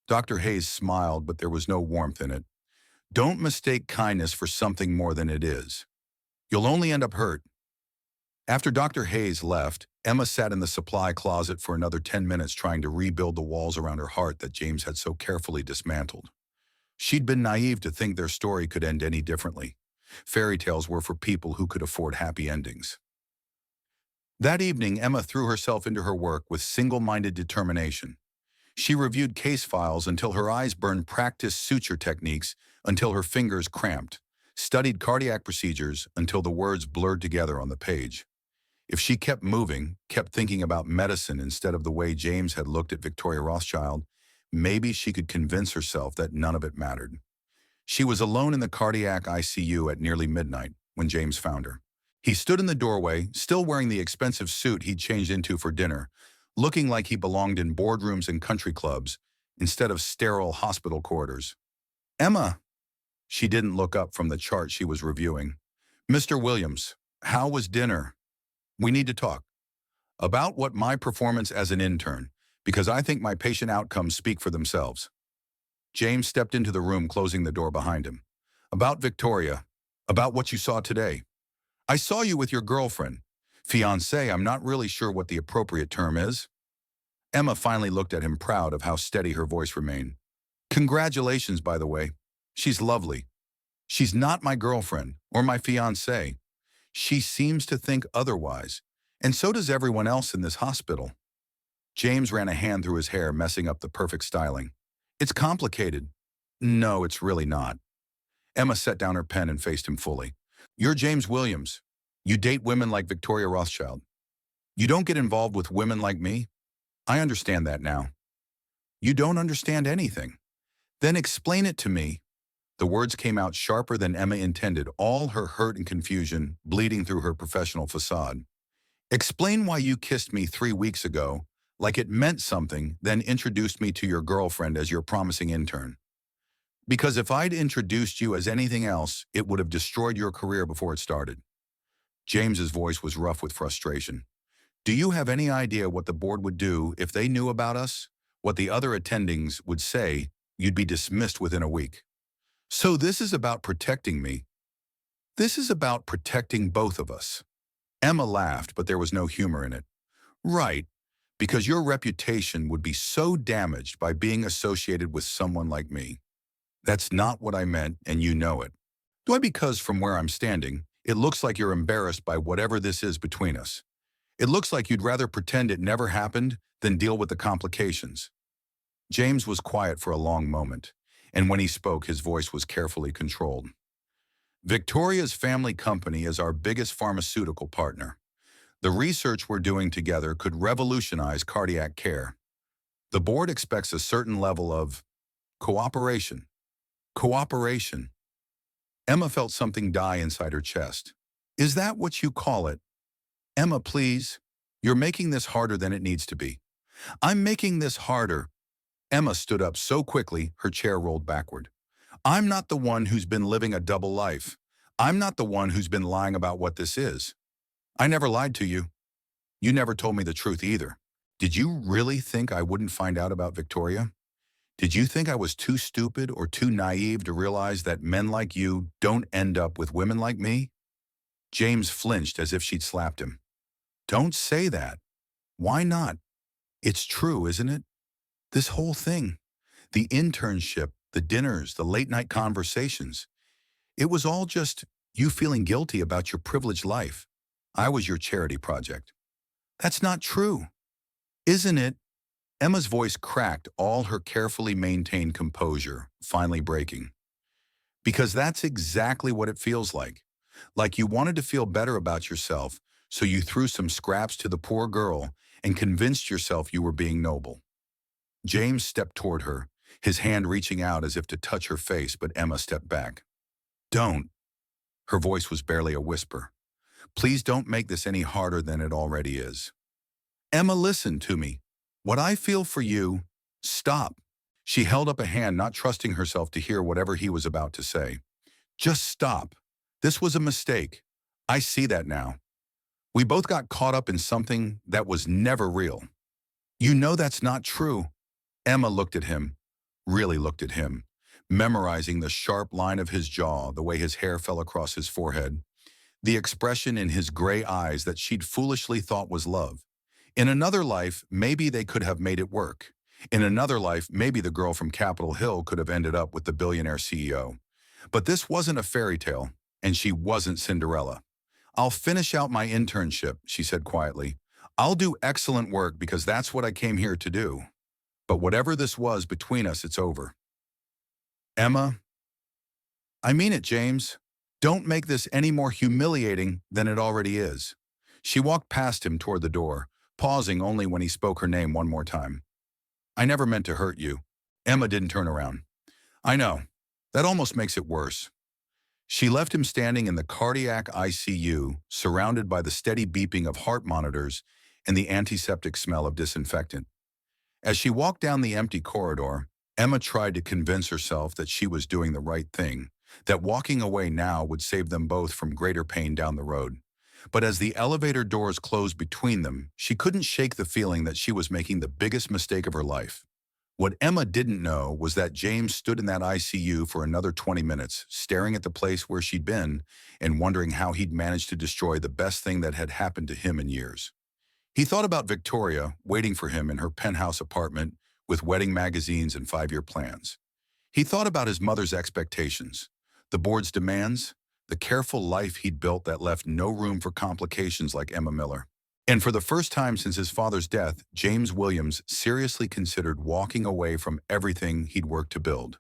Dr. Hayes smiled, but there was no warmth in it. Don't mistake kindness for something more than it is. You'll only end up hurt. After Dr. Hayes left, Emma sat in the supply closet for another 10 minutes trying to rebuild the walls around her heart that James had so carefully dismantled. She'd been naive to think their story could end any differently. Fairy tales were for people who could afford happy endings. That evening, Emma threw herself into her work with single-minded determination. She reviewed case files until her eyes burned, practiced suture techniques until her fingers cramped, studied cardiac procedures until the words blurred together on the page. If she kept moving, kept thinking about medicine instead of the way James had looked at Victoria Rothschild, maybe she could convince herself that none of it mattered. She was alone in the cardiac ICU at nearly midnight when James found her. He stood in the doorway, still wearing the expensive suit he'd changed into for dinner, looking like he belonged in boardrooms and country clubs instead of sterile hospital corridors. Emma! She didn't look up from the chart she was reviewing. Mr. Williams, how was dinner? We need to talk. About what my performance as an intern, because I think my patient outcomes speak for themselves. James stepped into the room, closing the door behind him. About Victoria. About what you saw today. I saw you with your girlfriend. Fiancée, I'm not really sure what the appropriate term is. Emma finally looked at him, proud of how steady her voice remained. Congratulations, by the way. She's lovely. She's not my girlfriend or my fiancée. She seems to think otherwise, and so does everyone else in this hospital. James ran a hand through his hair, messing up the perfect styling. It's complicated. No, it's really not. Emma set down her pen and faced him fully. You're James Williams. You date women like Victoria Rothschild. You don't get involved with women like me. I understand that now. You don't understand anything. Then explain it to me. The words came out sharper than Emma intended, all her hurt and confusion bleeding through her professional facade. Explain why you kissed me 3 weeks ago, like it meant something, then introduced me to your girlfriend as your promising intern. Because if I'd introduced you as anything else, it would have destroyed your career before it started. James's voice was rough with frustration. Do you have any idea what the board would do if they knew about us? What the other attendings would say? You'd be dismissed within a week. So this is about protecting me. This is about protecting both of us. Emma laughed, but there was no humor in it. Right, because your reputation would be so damaged by being associated with someone like me. That's not what I meant, and you know it. Why? Because from where I'm standing, it looks like you're embarrassed by whatever this is between us. It looks like you'd rather pretend it never happened than deal with the complications. James was quiet for a long moment, and when he spoke, his voice was carefully controlled. Victoria's family company is our biggest pharmaceutical partner. The research we're doing together could revolutionize cardiac care. The board expects a certain level of cooperation. Cooperation. Emma felt something die inside her chest. Is that what you call it? Emma, please. You're making this harder than it needs to be. I'm making this harder. Emma stood up so quickly, her chair rolled backward. I'm not the one who's been living a double life. I'm not the one who's been lying about what this is. I never lied to you. You never told me the truth either. Did you really think I wouldn't find out about Victoria? Did you think I was too stupid or too naive to realize that men like you don't end up with women like me? James flinched as if she'd slapped him. Don't say that. Why not? It's true, isn't it? This whole thing, the internship, the dinners, the late-night conversations, it was all just you feeling guilty about your privileged life. I was your charity project. That's not true, isn't it? Emma's voice cracked, all her carefully maintained composure finally breaking. Because that's exactly what it feels like. Like you wanted to feel better about yourself, so you threw some scraps to the poor girl and convinced yourself you were being noble. James stepped toward her, his hand reaching out as if to touch her face, but Emma stepped back. Don't. Her voice was barely a whisper. Please don't make this any harder than it already is. Emma, listen to me. What I feel for you, stop. She held up a hand, not trusting herself to hear whatever he was about to say. Just stop. This was a mistake. I see that now. We both got caught up in something that was never real. You know that's not true. Emma looked at him, really looked at him, memorizing the sharp line of his jaw, the way his hair fell across his forehead, the expression in his gray eyes that she'd foolishly thought was love. In another life, maybe they could have made it work. In another life, maybe the girl from Capitol Hill could have ended up with the billionaire CEO. But this wasn't a fairy tale, and she wasn't Cinderella. I'll finish out my internship, she said quietly. I'll do excellent work because that's what I came here to do. But whatever this was between us, it's over. Emma, I mean it, James. Don't make this any more humiliating than it already is. She walked past him toward the door, pausing only when he spoke her name one more time. I never meant to hurt you. Emma didn't turn around. I know. That almost makes it worse. She left him standing in the cardiac ICU, surrounded by the steady beeping of heart monitors and the antiseptic smell of disinfectant. As she walked down the empty corridor, Emma tried to convince herself that she was doing the right thing, that walking away now would save them both from greater pain down the road. But as the elevator doors closed between them, she couldn't shake the feeling that she was making the biggest mistake of her life. What Emma didn't know was that James stood in that ICU for another 20 minutes, staring at the place where she'd been and wondering how he'd managed to destroy the best thing that had happened to him in years. He thought about Victoria waiting for him in her penthouse apartment with wedding magazines and 5-year plans. He thought about his mother's expectations, the board's demands, the careful life he'd built that left no room for complications like Emma Miller. And for the first time since his father's death, James Williams seriously considered walking away from everything he'd worked to build.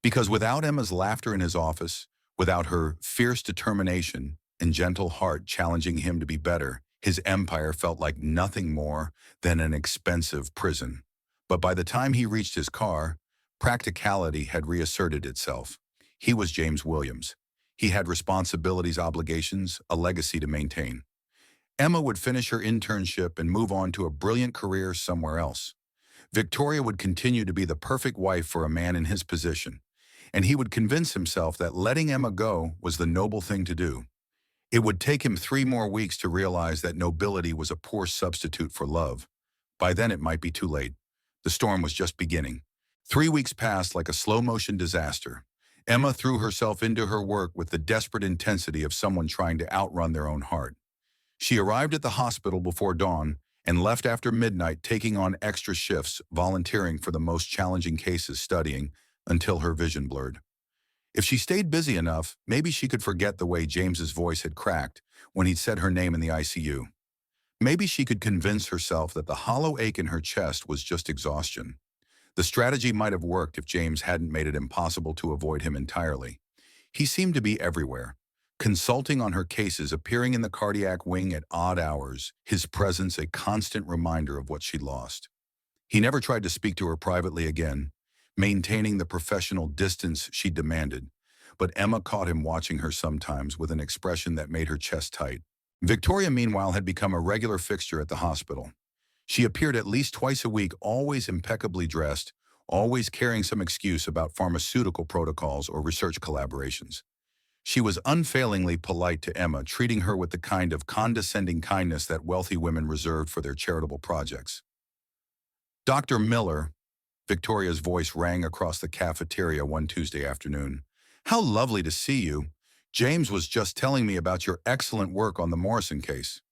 Because without Emma's laughter in his office, without her fierce determination and gentle heart challenging him to be better, his empire felt like nothing more than an expensive prison. But by the time he reached his car, practicality had reasserted itself. He was James Williams. He had responsibilities, obligations, a legacy to maintain. Emma would finish her internship and move on to a brilliant career somewhere else. Victoria would continue to be the perfect wife for a man in his position, and he would convince himself that letting Emma go was the noble thing to do. It would take him 3 more weeks to realize that nobility was a poor substitute for love. By then it might be too late. The storm was just beginning. 3 weeks passed like a slow-motion disaster. Emma threw herself into her work with the desperate intensity of someone trying to outrun their own heart. She arrived at the hospital before dawn and left after midnight, taking on extra shifts, volunteering for the most challenging cases, studying until her vision blurred. If she stayed busy enough, maybe she could forget the way James's voice had cracked when he'd said her name in the ICU. Maybe she could convince herself that the hollow ache in her chest was just exhaustion. The strategy might have worked if James hadn't made it impossible to avoid him entirely. He seemed to be everywhere, consulting on her cases, appearing in the cardiac wing at odd hours, his presence a constant reminder of what she'd lost. He never tried to speak to her privately again, maintaining the professional distance she demanded, but Emma caught him watching her sometimes with an expression that made her chest tight. Victoria, meanwhile, had become a regular fixture at the hospital. She appeared at least twice a week, always impeccably dressed, always carrying some excuse about pharmaceutical protocols or research collaborations. She was unfailingly polite to Emma, treating her with the kind of condescending kindness that wealthy women reserved for their charitable projects. Dr. Miller, Victoria's voice rang across the cafeteria one Tuesday afternoon. How lovely to see you. James was just telling me about your excellent work on the Morrison case.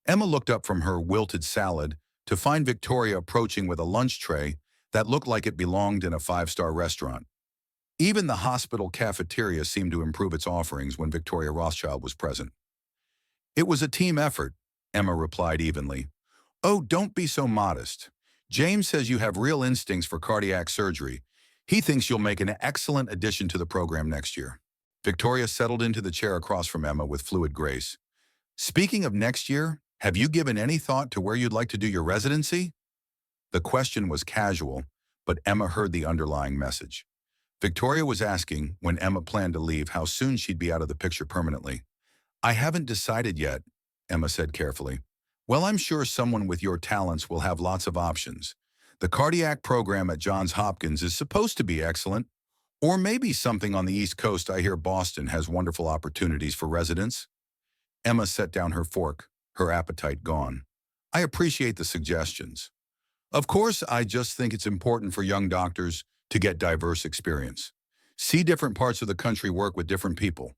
Emma looked up from her wilted salad, to find Victoria approaching with a lunch tray that looked like it belonged in a five-star restaurant. Even the hospital cafeteria seemed to improve its offerings when Victoria Rothschild was present. It was a team effort, Emma replied evenly. Oh, don't be so modest. James says you have real instincts for cardiac surgery. He thinks you'll make an excellent addition to the program next year. Victoria settled into the chair across from Emma with fluid grace. Speaking of next year, have you given any thought to where you'd like to do your residency? The question was casual, but Emma heard the underlying message. Victoria was asking, when Emma planned to leave, how soon she'd be out of the picture permanently. I haven't decided yet, Emma said carefully. Well, I'm sure someone with your talents will have lots of options. The cardiac program at Johns Hopkins is supposed to be excellent. Or maybe something on the East Coast. I hear Boston has wonderful opportunities for residents. Emma set down her fork, her appetite gone. I appreciate the suggestions. Of course, I just think it's important for young doctors to get diverse experience. See different parts of the country work with different people.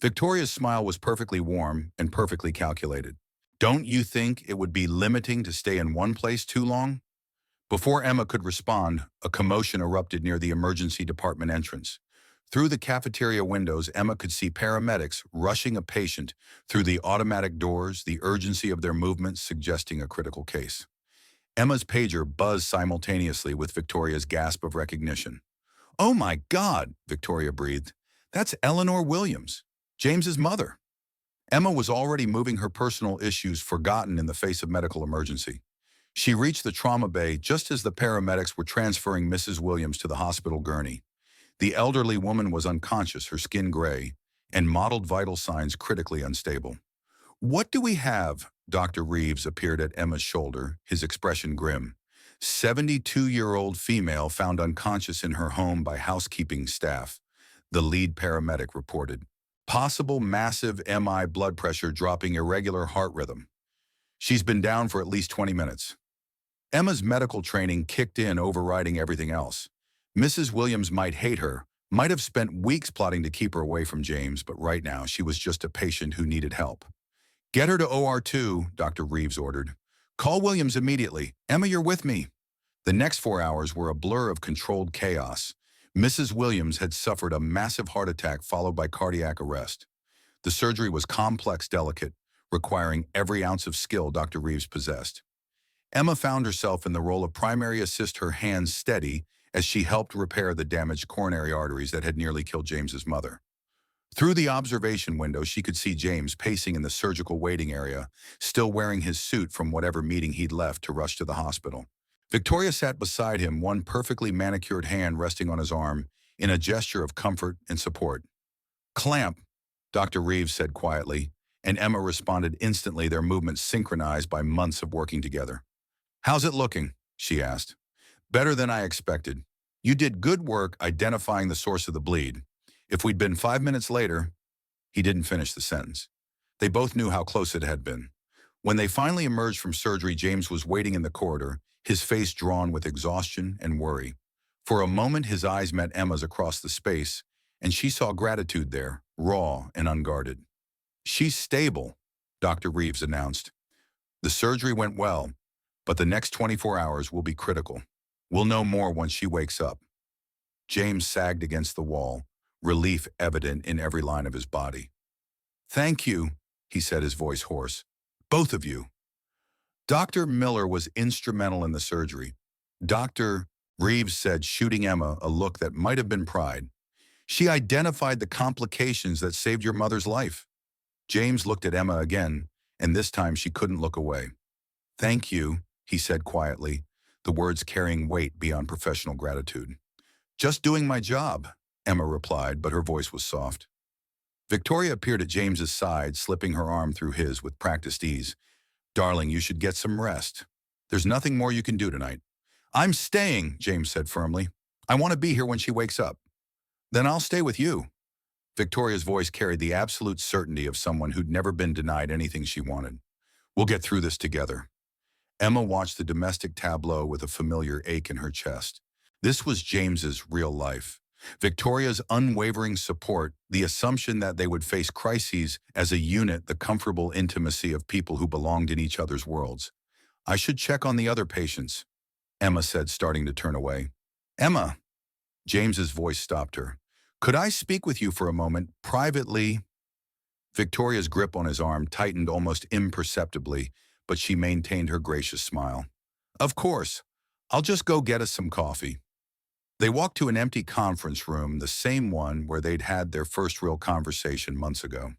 Victoria's smile was perfectly warm and perfectly calculated. Don't you think it would be limiting to stay in one place too long? Before Emma could respond, a commotion erupted near the emergency department entrance. Through the cafeteria windows, Emma could see paramedics rushing a patient through the automatic doors, the urgency of their movements suggesting a critical case. Emma's pager buzzed simultaneously with Victoria's gasp of recognition. Oh my God, Victoria breathed. That's Eleanor Williams, James's mother. Emma was already moving her personal issues forgotten in the face of medical emergency. She reached the trauma bay just as the paramedics were transferring Mrs. Williams to the hospital gurney. The elderly woman was unconscious, her skin gray, and mottled vital signs critically unstable. What do we have? Dr. Reeves appeared at Emma's shoulder, his expression grim. 72-year-old female found unconscious in her home by housekeeping staff, the lead paramedic reported. Possible massive MI, blood pressure dropping, irregular heart rhythm. She's been down for at least 20 minutes. Emma's medical training kicked in, overriding everything else. Mrs. Williams might hate her, might have spent weeks plotting to keep her away from James, but right now she was just a patient who needed help. Get her to OR2, Dr. Reeves ordered. Call Williams immediately. Emma, you're with me. The next 4 hours were a blur of controlled chaos. Mrs. Williams had suffered a massive heart attack followed by cardiac arrest. The surgery was complex, delicate, requiring every ounce of skill Dr. Reeves possessed. Emma found herself in the role of primary assist, her hands steady as she helped repair the damaged coronary arteries that had nearly killed James's mother. Through the observation window, she could see James pacing in the surgical waiting area, still wearing his suit from whatever meeting he'd left to rush to the hospital. Victoria sat beside him, one perfectly manicured hand resting on his arm, in a gesture of comfort and support. Clamp, Dr. Reeves said quietly, and Emma responded instantly, their movements synchronized by months of working together. How's it looking? She asked. Better than I expected. You did good work identifying the source of the bleed. If we'd been 5 minutes later, he didn't finish the sentence. They both knew how close it had been. When they finally emerged from surgery, James was waiting in the corridor, his face drawn with exhaustion and worry. For a moment, his eyes met Emma's across the space, and she saw gratitude there, raw and unguarded. She's stable, Dr. Reeves announced. The surgery went well, but the next 24 hours will be critical. We'll know more once she wakes up. James sagged against the wall, relief evident in every line of his body. Thank you, he said, his voice hoarse. Both of you. Dr. Miller was instrumental in the surgery. Dr. Reeves said, shooting Emma a look that might have been pride. She identified the complications that saved your mother's life. James looked at Emma again, and this time she couldn't look away. Thank you, he said quietly, the words carrying weight beyond professional gratitude. Just doing my job, Emma replied, but her voice was soft. Victoria appeared at James's side, slipping her arm through his with practiced ease. Darling, you should get some rest. There's nothing more you can do tonight. I'm staying, James said firmly. I want to be here when she wakes up. Then I'll stay with you. Victoria's voice carried the absolute certainty of someone who'd never been denied anything she wanted. We'll get through this together. Emma watched the domestic tableau with a familiar ache in her chest. This was James's real life. Victoria's unwavering support, the assumption that they would face crises as a unit, the comfortable intimacy of people who belonged in each other's worlds. I should check on the other patients, Emma said, starting to turn away. Emma, James's voice stopped her. Could I speak with you for a moment, privately? Victoria's grip on his arm tightened almost imperceptibly, but she maintained her gracious smile. Of course. I'll just go get us some coffee. They walked to an empty conference room, the same one where they'd had their first real conversation months ago.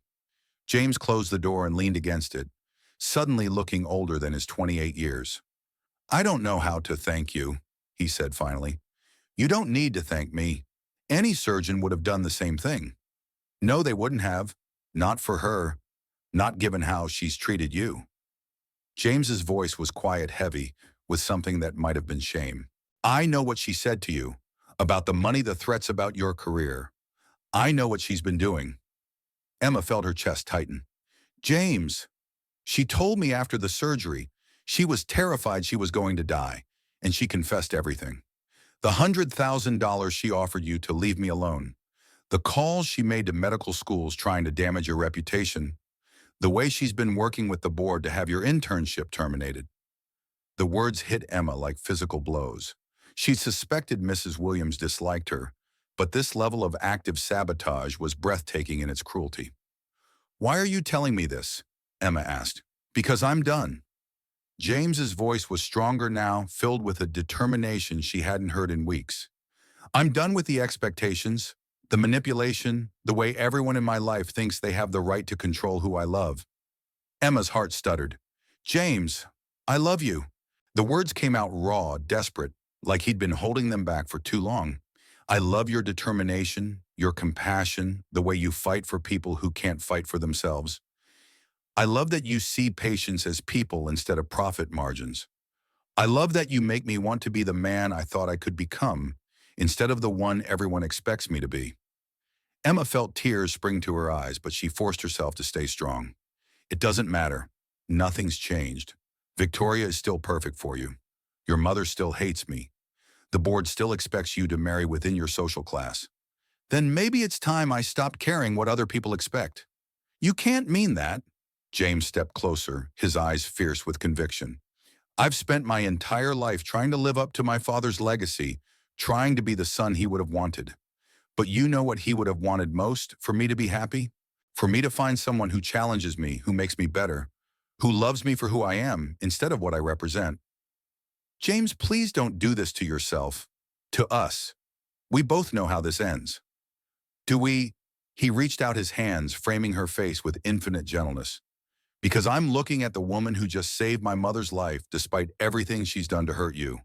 James closed the door and leaned against it, suddenly looking older than his 28 years. I don't know how to thank you, he said finally. You don't need to thank me. Any surgeon would have done the same thing. No, they wouldn't have. Not for her. Not given how she's treated you. James's voice was quiet, heavy, with something that might have been shame. I know what she said to you. About the money, the threats about your career. I know what she's been doing. Emma felt her chest tighten. James, she told me after the surgery, she was terrified she was going to die, and she confessed everything. The $100,000 she offered you to leave me alone. The calls she made to medical schools trying to damage your reputation. The way she's been working with the board to have your internship terminated. The words hit Emma like physical blows. She suspected Mrs. Williams disliked her, but this level of active sabotage was breathtaking in its cruelty. Why are you telling me this? Emma asked. Because I'm done. James's voice was stronger now, filled with a determination she hadn't heard in weeks. I'm done with the expectations, the manipulation, the way everyone in my life thinks they have the right to control who I love. Emma's heart stuttered. James, I love you. The words came out raw, desperate, like he'd been holding them back for too long. I love your determination, your compassion, the way you fight for people who can't fight for themselves. I love that you see patients as people instead of profit margins. I love that you make me want to be the man I thought I could become, instead of the one everyone expects me to be. Emma felt tears spring to her eyes, but she forced herself to stay strong. It doesn't matter. Nothing's changed. Victoria is still perfect for you. Your mother still hates me. The board still expects you to marry within your social class. Then maybe it's time I stopped caring what other people expect. You can't mean that. James stepped closer, his eyes fierce with conviction. I've spent my entire life trying to live up to my father's legacy, trying to be the son he would have wanted. But you know what he would have wanted most for me to be happy? For me to find someone who challenges me, who makes me better, who loves me for who I am instead of what I represent. James, please don't do this to yourself, to us. We both know how this ends. Do we? He reached out his hands, framing her face with infinite gentleness. Because I'm looking at the woman who just saved my mother's life despite everything she's done to hurt you.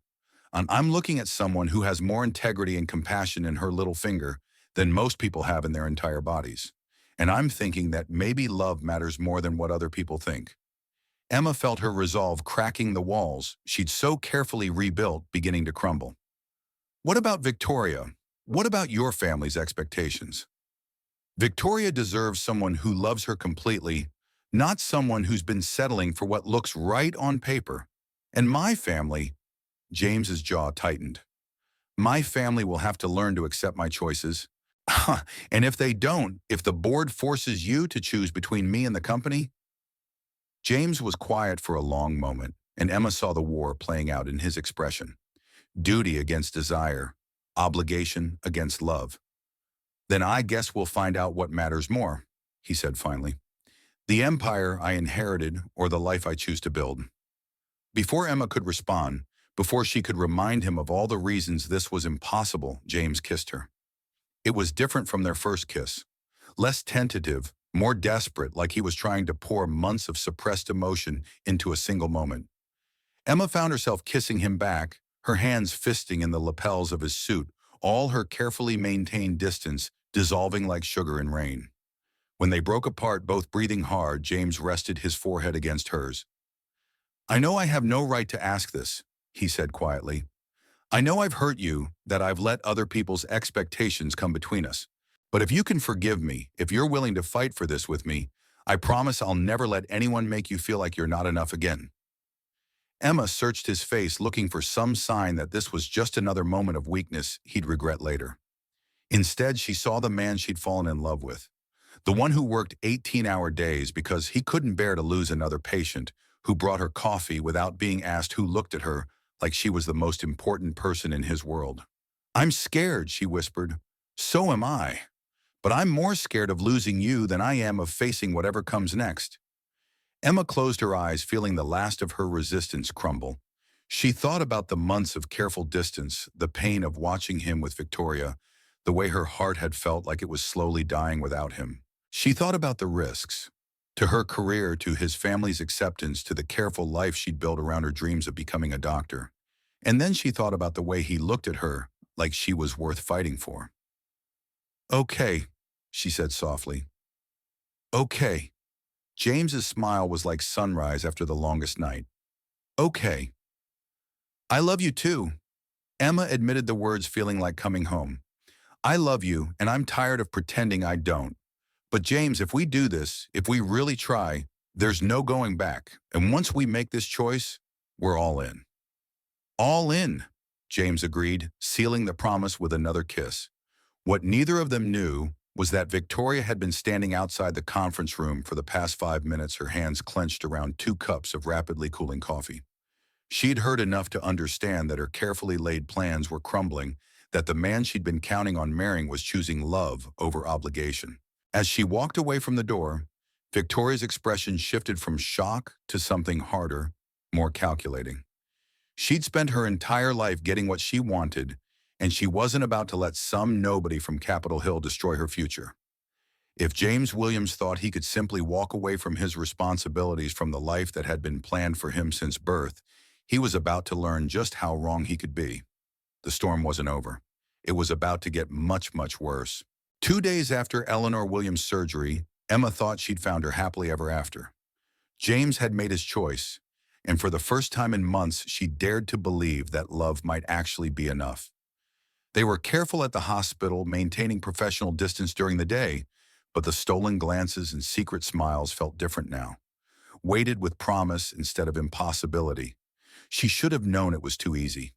And I'm looking at someone who has more integrity and compassion in her little finger than most people have in their entire bodies. And I'm thinking that maybe love matters more than what other people think. Emma felt her resolve cracking the walls she'd so carefully rebuilt beginning to crumble. What about Victoria? What about your family's expectations? Victoria deserves someone who loves her completely, not someone who's been settling for what looks right on paper. And my family, James's jaw tightened. My family will have to learn to accept my choices. And if they don't, if the board forces you to choose between me and the company? James was quiet for a long moment, and Emma saw the war playing out in his expression. Duty against desire, obligation against love. Then I guess we'll find out what matters more, he said finally. The empire I inherited or the life I choose to build. Before Emma could respond, before she could remind him of all the reasons this was impossible, James kissed her. It was different from their first kiss. Less tentative, more desperate, like he was trying to pour months of suppressed emotion into a single moment. Emma found herself kissing him back, her hands fisting in the lapels of his suit, all her carefully maintained distance dissolving like sugar in rain. When they broke apart, both breathing hard, James rested his forehead against hers. I know I have no right to ask this, he said quietly. I know I've hurt you, that I've let other people's expectations come between us. But if you can forgive me, if you're willing to fight for this with me, I promise I'll never let anyone make you feel like you're not enough again. Emma searched his face, looking for some sign that this was just another moment of weakness he'd regret later. Instead, she saw the man she'd fallen in love with. The one who worked 18-hour days because he couldn't bear to lose another patient, who brought her coffee without being asked, who looked at her like she was the most important person in his world. "I'm scared," she whispered. "So am I. But I'm more scared of losing you than I am of facing whatever comes next." Emma closed her eyes, feeling the last of her resistance crumble. She thought about the months of careful distance, the pain of watching him with Victoria, the way her heart had felt like it was slowly dying without him. She thought about the risks, to her career, to his family's acceptance, to the careful life she'd built around her dreams of becoming a doctor. And then she thought about the way he looked at her, like she was worth fighting for. "Okay," she said softly. "Okay." James's smile was like sunrise after the longest night. "Okay. I love you too." Emma admitted the words, feeling like coming home. "I love you, and I'm tired of pretending I don't. But James, if we do this, if we really try, there's no going back. And once we make this choice, we're all in." "All in," James agreed, sealing the promise with another kiss. What neither of them knew was that Victoria had been standing outside the conference room for the past 5 minutes, her hands clenched around 2 cups of rapidly cooling coffee. She'd heard enough to understand that her carefully laid plans were crumbling, that the man she'd been counting on marrying was choosing love over obligation. As she walked away from the door, Victoria's expression shifted from shock to something harder, more calculating. She'd spent her entire life getting what she wanted, and she wasn't about to let some nobody from Capitol Hill destroy her future. If James Williams thought he could simply walk away from his responsibilities, from the life that had been planned for him since birth, he was about to learn just how wrong he could be. The storm wasn't over. It was about to get much, much worse. 2 days after Eleanor Williams' surgery, Emma thought she'd found her happily ever after. James had made his choice, and for the first time in months, she dared to believe that love might actually be enough. They were careful at the hospital, maintaining professional distance during the day, but the stolen glances and secret smiles felt different now, weighted with promise instead of impossibility. She should have known it was too easy.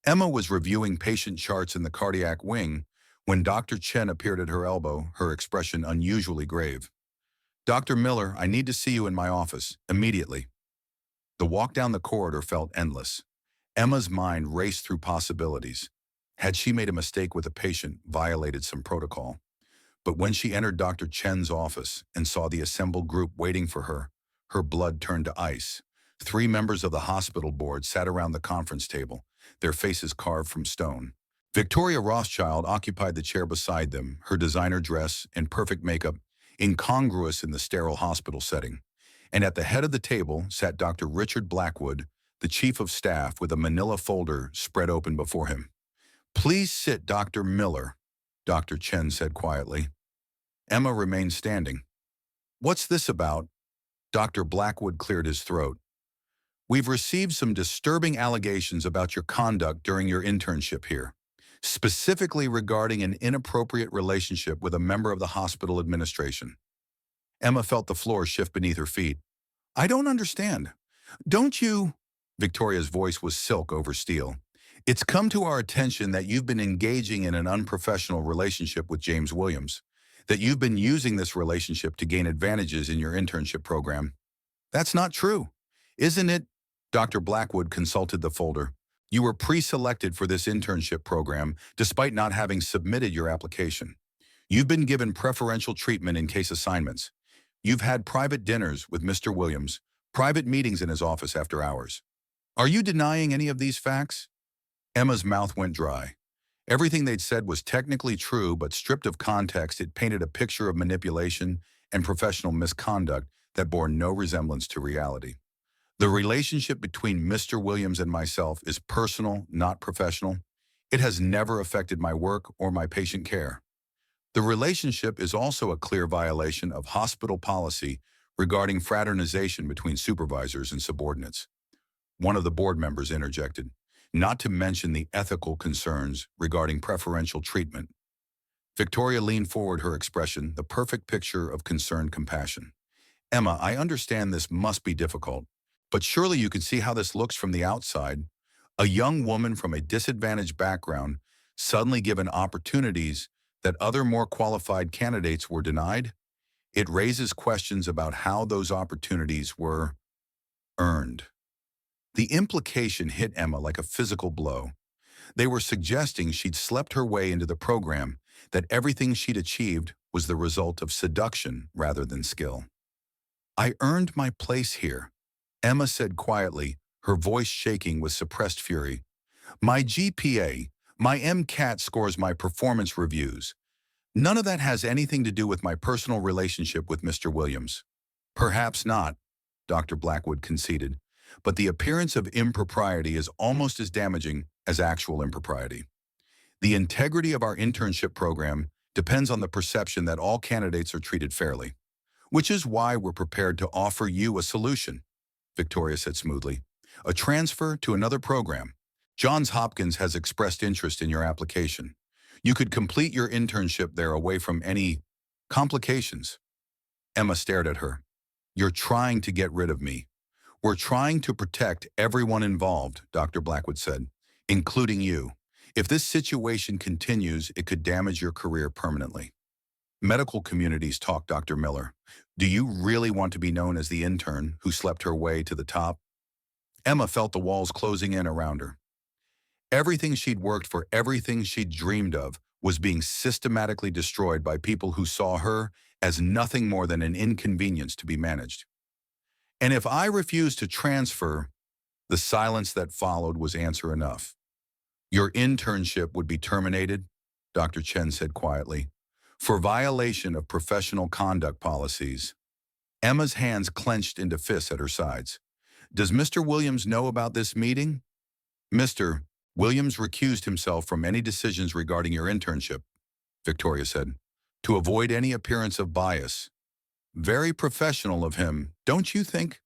Emma was reviewing patient charts in the cardiac wing when Dr. Chen appeared at her elbow, her expression unusually grave. "Dr. Miller, I need to see you in my office, immediately." The walk down the corridor felt endless. Emma's mind raced through possibilities. Had she made a mistake with a patient, violated some protocol? But when she entered Dr. Chen's office and saw the assembled group waiting for her blood turned to ice. 3 members of the hospital board sat around the conference table, their faces carved from stone. Victoria Rothschild occupied the chair beside them, her designer dress and perfect makeup incongruous in the sterile hospital setting. And at the head of the table sat Dr. Richard Blackwood, the chief of staff, with a manila folder spread open before him. "Please sit, Dr. Miller," Dr. Chen said quietly. Emma remained standing. "What's this about?" Dr. Blackwood cleared his throat. "We've received some disturbing allegations about your conduct during your internship here, specifically regarding an inappropriate relationship with a member of the hospital administration." Emma felt the floor shift beneath her feet. "I don't understand. Don't you?" Victoria's voice was silk over steel. "It's come to our attention that you've been engaging in an unprofessional relationship with James Williams, that you've been using this relationship to gain advantages in your internship program. That's not true, isn't it?" Dr. Blackwood consulted the folder. "You were pre-selected for this internship program despite not having submitted your application. You've been given preferential treatment in case assignments. You've had private dinners with Mr. Williams, private meetings in his office after hours. Are you denying any of these facts?" Emma's mouth went dry. Everything they'd said was technically true, but stripped of context, it painted a picture of manipulation and professional misconduct that bore no resemblance to reality. "The relationship between Mr. Williams and myself is personal, not professional. It has never affected my work or my patient care. The relationship is also a clear violation of hospital policy regarding fraternization between supervisors and subordinates," one of the board members interjected, "not to mention the ethical concerns regarding preferential treatment." Victoria leaned forward, her expression the perfect picture of concerned compassion. "Emma, I understand this must be difficult, but surely you can see how this looks from the outside. A young woman from a disadvantaged background suddenly given opportunities that other more qualified candidates were denied. It raises questions about how those opportunities were The implication hit Emma like a physical blow. They were suggesting she'd slept her way into the program, that everything she'd achieved was the result of seduction rather than skill. "I earned my place here," Emma said quietly, her voice shaking with suppressed fury. "My GPA, my MCAT scores, my performance reviews. None of that has anything to do with my personal relationship with Mr. Williams." "Perhaps not," Dr. Blackwood conceded, "but the appearance of impropriety is almost as damaging as actual impropriety. The integrity of our internship program depends on the perception that all candidates are treated fairly, which is why we're prepared to offer you a solution," Victoria said smoothly. "A transfer to another program. Johns Hopkins has expressed interest in your application. You could complete your internship there away from any complications." Emma stared at her. "You're trying to get rid of me." "We're trying to protect everyone involved," Dr. Blackwood said, "including you. If this situation continues, it could damage your career permanently." "Medical communities talk, Dr. Miller. Do you really want to be known as the intern who slept her way to the top?" Emma felt the walls closing in around her. Everything she'd worked for, everything she'd dreamed of, was being systematically destroyed by people who saw her as nothing more than an inconvenience to be managed. "And if I refuse to transfer," the silence that followed was answer enough. "Your internship would be terminated," Dr. Chen said quietly, "for violation of professional conduct policies." Emma's hands clenched into fists at her sides. "Does Mr. Williams know about this meeting?" "Mr. Williams recused himself from any decisions regarding your internship," Victoria said, "to avoid any appearance of bias. Very professional of him, don't you think?"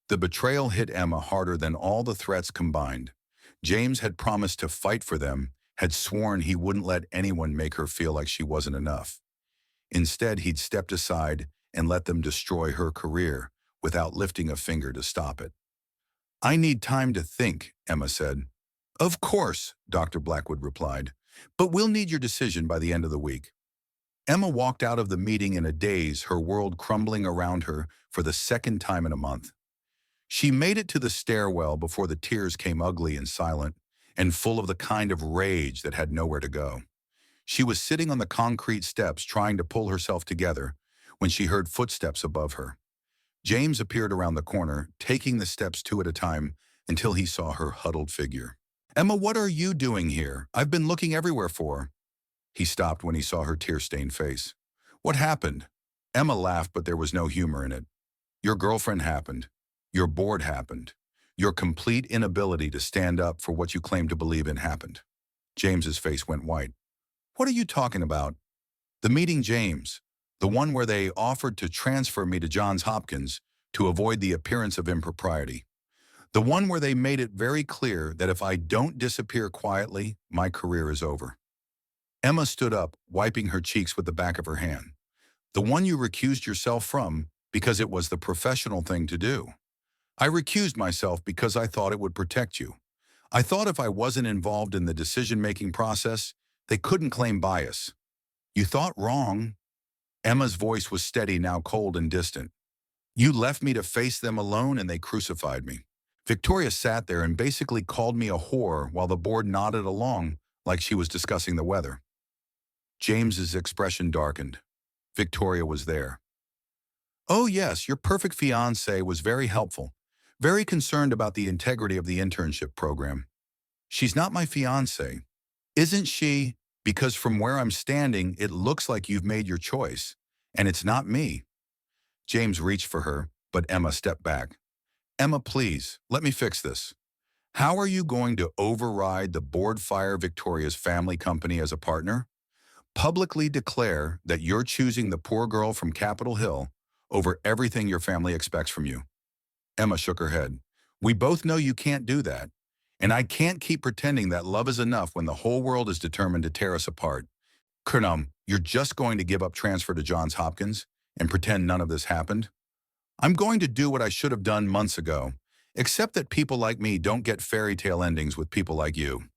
The betrayal hit Emma harder than all the threats combined. James had promised to fight for them, had sworn he wouldn't let anyone make her feel like she wasn't enough. Instead, he'd stepped aside and let them destroy her career without lifting a finger to stop it. "I need time to think," Emma said. "Of course," Dr. Blackwood replied, "but we'll need your decision by the end of the week." Emma walked out of the meeting in a daze, her world crumbling around her for the second time in a month. She made it to the stairwell before the tears came ugly and silent, and full of the kind of rage that had nowhere to go. She was sitting on the concrete steps trying to pull herself together when she heard footsteps above her. James appeared around the corner, taking the steps two at a time until he saw her huddled figure. "Emma, what are you doing here? I've been looking everywhere for." He stopped when he saw her tear-stained face. "What happened?" Emma laughed, but there was no humor in it. "Your girlfriend happened. Your board happened. Your complete inability to stand up for what you claim to believe in happened." James's face went white. "What are you talking about?" "The meeting, James. The one where they offered to transfer me to Johns Hopkins to avoid the appearance of impropriety. The one where they made it very clear that if I don't disappear quietly, my career is over." Emma stood up, wiping her cheeks with the back of her hand. "The one you recused yourself from because it was the professional thing to do." "I recused myself because I thought it would protect you. I thought if I wasn't involved in the decision-making process, they couldn't claim bias." "You thought wrong." Emma's voice was steady, now cold and distant. "You left me to face them alone and they crucified me. Victoria sat there and basically called me a whore while the board nodded along like she was discussing the weather." James's expression darkened. Victoria was there. "Oh yes, your perfect fiancée was very helpful, very concerned about the integrity of the internship program." "She's not my fiancée." "Isn't she? Because from where I'm standing, it looks like you've made your choice, and it's not me." James reached for her, but Emma stepped back. "Emma, please, let me fix this. How are you going to override the board, fire Victoria's family company as a partner? Publicly declare that you're choosing the poor girl from Capitol Hill over everything your family expects from you?" Emma shook her head. "We both know you can't do that. And I can't keep pretending that love is enough when the whole world is determined to tear us apart. Kernum, you're just going to give up transfer to Johns Hopkins and pretend none of this happened?" "I'm going to do what I should have done months ago, except that people like me don't get fairy tale endings with people like you."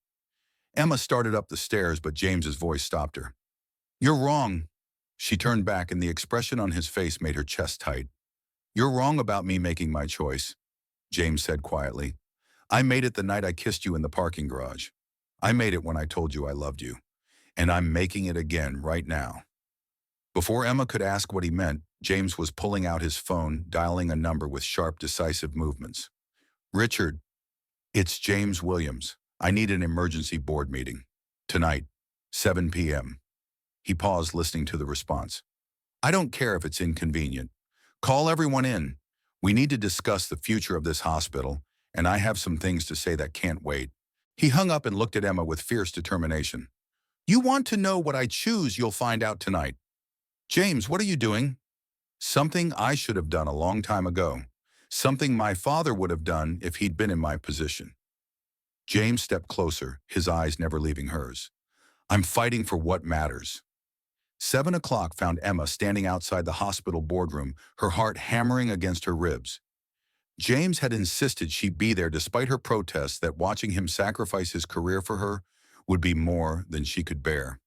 Emma started up the stairs, but James's voice stopped her. "You're wrong." She turned back, and the expression on his face made her chest tight. "You're wrong about me making my choice. James said quietly. I made it the night I kissed you in the parking garage. I made it when I told you I loved you. And I'm making it again right now. Before Emma could ask what he meant, James was pulling out his phone, dialing a number with sharp, decisive movements. Richard, it's James Williams. I need an emergency board meeting. Tonight, 7 p.m. He paused, listening to the response. I don't care if it's inconvenient. Call everyone in. We need to discuss the future of this hospital, and I have some things to say that can't wait. He hung up and looked at Emma with fierce determination. You want to know what I choose, you'll find out tonight. James, what are you doing? Something I should have done a long time ago. Something my father would have done if he'd been in my position. James stepped closer, his eyes never leaving hers. I'm fighting for what matters. 7 o'clock found Emma standing outside the hospital boardroom, her heart hammering against her ribs. James had insisted she be there despite her protests that watching him sacrifice his career for her would be more than she could bear.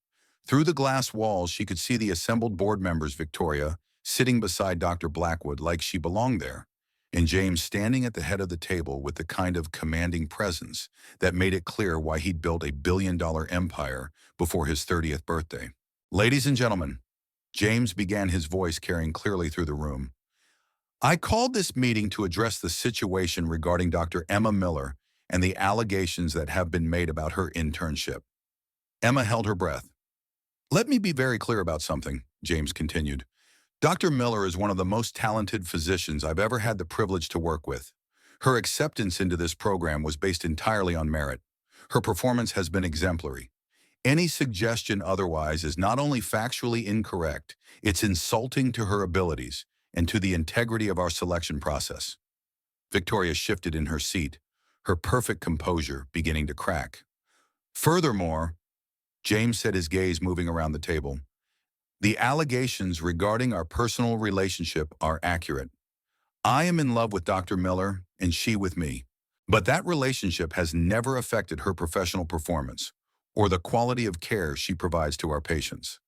Through the glass walls, she could see the assembled board members, Victoria, sitting beside Dr. Blackwood like she belonged there, and James standing at the head of the table with the kind of commanding presence that made it clear why he'd built a billion-dollar empire before his 30th birthday. Ladies and gentlemen, James began, his voice carrying clearly through the room. I called this meeting to address the situation regarding Dr. Emma Miller and the allegations that have been made about her internship. Emma held her breath. Let me be very clear about something, James continued. Dr. Miller is one of the most talented physicians I've ever had the privilege to work with. Her acceptance into this program was based entirely on merit. Her performance has been exemplary. Any suggestion otherwise is not only factually incorrect, it's insulting to her abilities and to the integrity of our selection process. Victoria shifted in her seat, her perfect composure beginning to crack. Furthermore, James said, his gaze moving around the table, the allegations regarding our personal relationship are accurate. I am in love with Dr. Miller and she with me, but that relationship has never affected her professional performance or the quality of care she provides to our patients.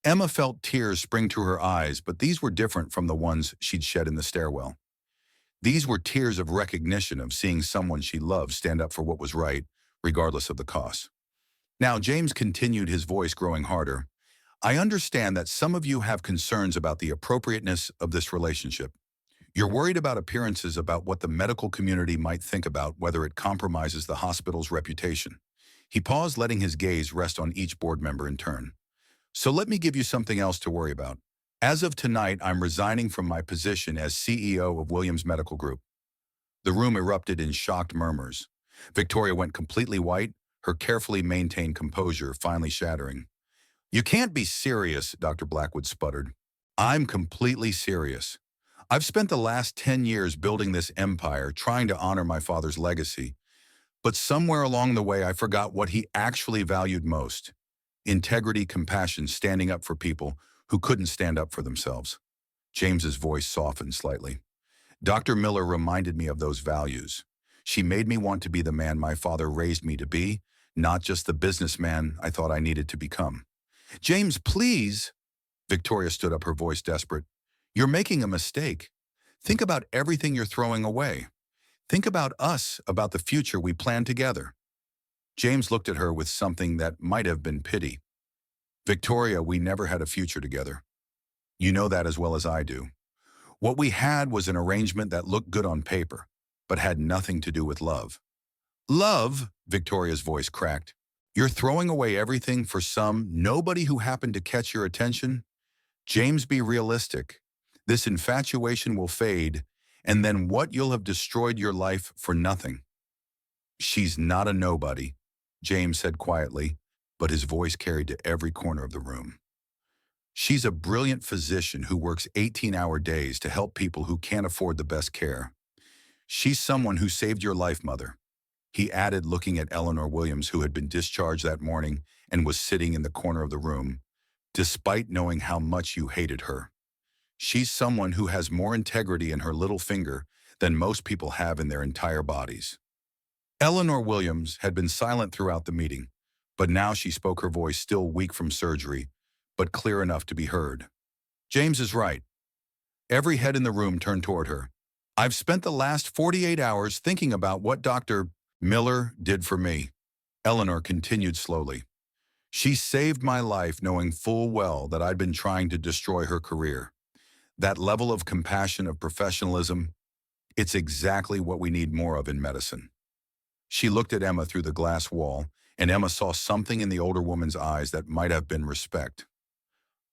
Emma felt tears spring to her eyes, but these were different from the ones she'd shed in the stairwell. These were tears of recognition of seeing someone she loved stand up for what was right, regardless of the cost. Now, James continued, his voice growing harder. I understand that some of you have concerns about the appropriateness of this relationship. You're worried about appearances, about what the medical community might think, about whether it compromises the hospital's reputation. He paused, letting his gaze rest on each board member in turn. So let me give you something else to worry about. As of tonight, I'm resigning from my position as CEO of Williams Medical Group. The room erupted in shocked murmurs. Victoria went completely white, her carefully maintained composure finally shattering. You can't be serious, Dr. Blackwood sputtered. I'm completely serious. I've spent the last 10 years building this empire, trying to honor my father's legacy. But somewhere along the way, I forgot what he actually valued most. Integrity, compassion, standing up for people who couldn't stand up for themselves. James's voice softened slightly. Dr. Miller reminded me of those values. She made me want to be the man my father raised me to be, not just the businessman I thought I needed to become. James, please. Victoria stood up, her voice desperate. You're making a mistake. Think about everything you're throwing away. Think about us, about the future we planned together. James looked at her with something that might have been pity. Victoria, we never had a future together. You know that as well as I do. What we had was an arrangement that looked good on paper, but had nothing to do with love. Love, Victoria's voice cracked. You're throwing away everything for nobody who happened to catch your attention? James, be realistic. This infatuation will fade, and then what, you'll have destroyed your life for nothing. She's not a nobody, James said quietly, but his voice carried to every corner of the room. She's a brilliant physician who works 18-hour days to help people who can't afford the best care. She's someone who saved your life, Mother. He added, looking at Eleanor Williams, who had been discharged that morning and was sitting in the corner of the room, despite knowing how much you hated her. She's someone who has more integrity in her little finger than most people have in their entire bodies. Eleanor Williams had been silent throughout the meeting, but now she spoke, her voice still weak from surgery, but clear enough to be heard. James is right. Every head in the room turned toward her. I've spent the last 48 hours thinking about what Dr. Miller did for me. Eleanor continued slowly. She saved my life knowing full well that I'd been trying to destroy her career. That level of compassion, of professionalism, it's exactly what we need more of in medicine. She looked at Emma through the glass wall, and Emma saw something in the older woman's eyes that might have been respect.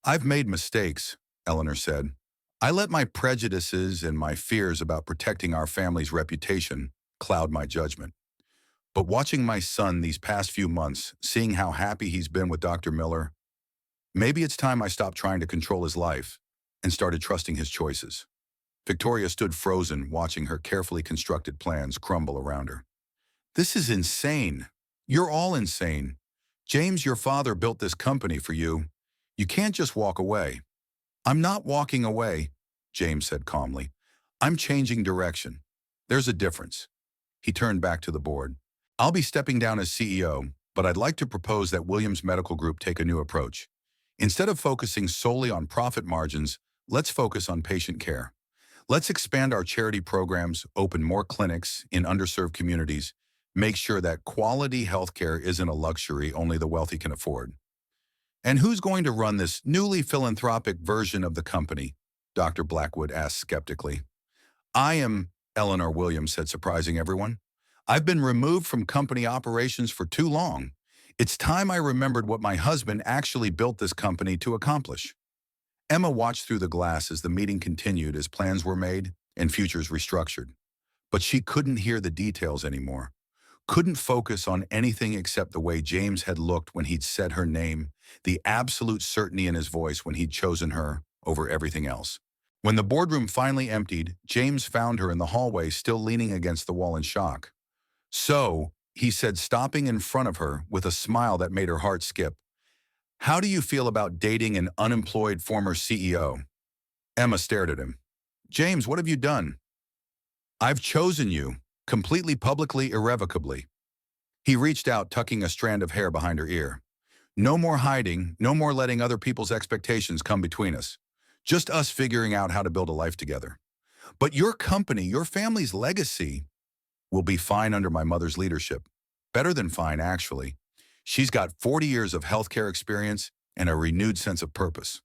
I've made mistakes, Eleanor said. I let my prejudices and my fears about protecting our family's reputation cloud my judgment. But watching my son these past few months, seeing how happy he's been with Dr. Miller, maybe it's time I stopped trying to control his life and started trusting his choices. Victoria stood frozen, watching her carefully constructed plans crumble around her. This is insane. You're all insane. James, your father built this company for you. You can't just walk away. I'm not walking away, James said calmly. I'm changing direction. There's a difference. He turned back to the board. I'll be stepping down as CEO, but I'd like to propose that Williams Medical Group take a new approach. Instead of focusing solely on profit margins, let's focus on patient care. Let's expand our charity programs, open more clinics in underserved communities, make sure that quality healthcare isn't a luxury only the wealthy can afford. And who's going to run this newly philanthropic version of the company? Dr. Blackwood asked skeptically. I am, Eleanor Williams said, surprising everyone. I've been removed from company operations for too long. It's time I remembered what my husband actually built this company to accomplish. Emma watched through the glass as the meeting continued, as plans were made and futures restructured. But she couldn't hear the details anymore. Couldn't focus on anything except the way James had looked when he'd said her name, the absolute certainty in his voice when he'd chosen her over everything else. When the boardroom finally emptied, James found her in the hallway, still leaning against the wall in shock. So, he said, stopping in front of her with a smile that made her heart skip, how do you feel about dating an unemployed former CEO? Emma stared at him. James, what have you done? I've chosen you, completely, publicly, irrevocably. He reached out, tucking a strand of hair behind her ear. No more hiding, no more letting other people's expectations come between us. Just us figuring out how to build a life together. But your company, your family's legacy, will be fine under my mother's leadership. Better than fine, actually. She's got 40 years of healthcare experience and a renewed sense of purpose.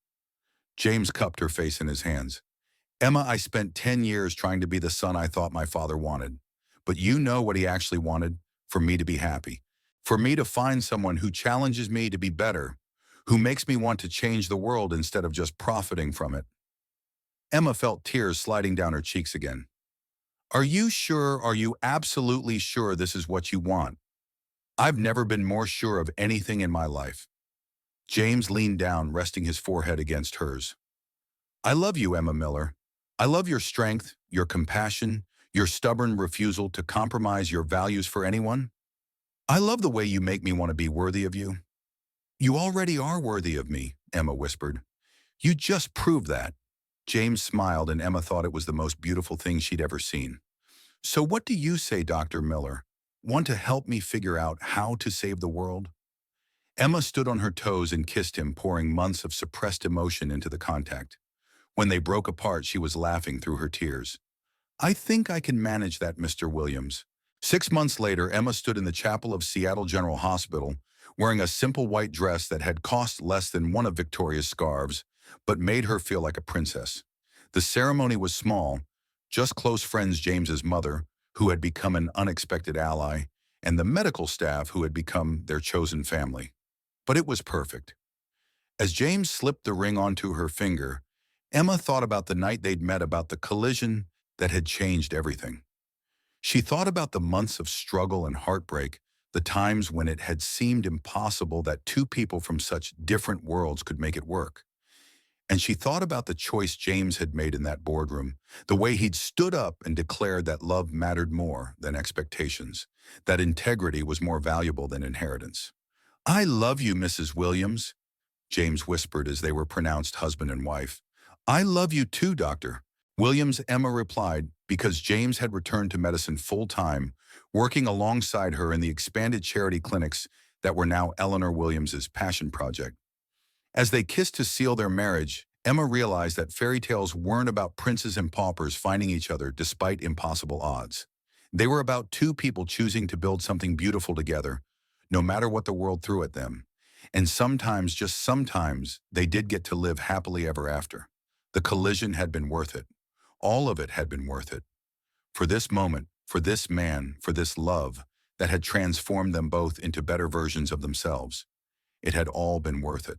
James cupped her face in his hands. Emma, I spent 10 years trying to be the son I thought my father wanted. But you know what he actually wanted? For me to be happy. For me to find someone who challenges me to be better, who makes me want to change the world instead of just profiting from it. Emma felt tears sliding down her cheeks again. Are you sure, are you absolutely sure this is what you want? I've never been more sure of anything in my life. James leaned down, resting his forehead against hers. I love you, Emma Miller. I love your strength, your compassion, your stubborn refusal to compromise your values for anyone. I love the way you make me want to be worthy of you. You already are worthy of me, Emma whispered. You just proved that. James smiled, and Emma thought it was the most beautiful thing she'd ever seen. So what do you say, Dr. Miller? Want to help me figure out how to save the world? Emma stood on her toes and kissed him, pouring months of suppressed emotion into the contact. When they broke apart, she was laughing through her tears. I think I can manage that, Mr. Williams. 6 months later, Emma stood in the chapel of Seattle General Hospital, wearing a simple white dress that had cost less than one of Victoria's scarves, but made her feel like a princess. The ceremony was small, just close friends, James's mother, who had become an unexpected ally, and the medical staff who had become their chosen family. But it was perfect. As James slipped the ring onto her finger, Emma thought about the night they'd met, about the collision that had changed everything. She thought about the months of struggle and heartbreak, the times when it had seemed impossible that two people from such different worlds could make it work. And she thought about the choice James had made in that boardroom, the way he'd stood up and declared that love mattered more than expectations, that integrity was more valuable than inheritance. I love you, Mrs. Williams, James whispered as they were pronounced husband and wife. I love you too, Doctor. Williams, Emma replied, because James had returned to medicine full-time, working alongside her in the expanded charity clinics that were now Eleanor Williams's passion project. As they kissed to seal their marriage, Emma realized that fairy tales weren't about princes and paupers finding each other despite impossible odds. They were about two people choosing to build something beautiful together, no matter what the world threw at them. And sometimes, just sometimes, they did get to live happily ever after. The collision had been worth it. All of it had been worth it. For this moment, for this man, for this love that had transformed them both into better versions of themselves. It had all been worth it.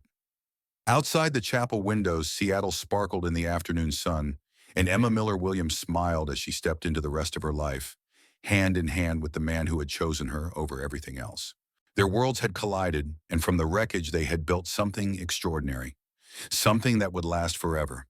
Outside the chapel windows, Seattle sparkled in the afternoon sun, and Emma Miller Williams smiled as she stepped into the rest of her life, hand in hand with the man who had chosen her over everything else. Their worlds had collided, and from the wreckage they had built something extraordinary, something that would last forever.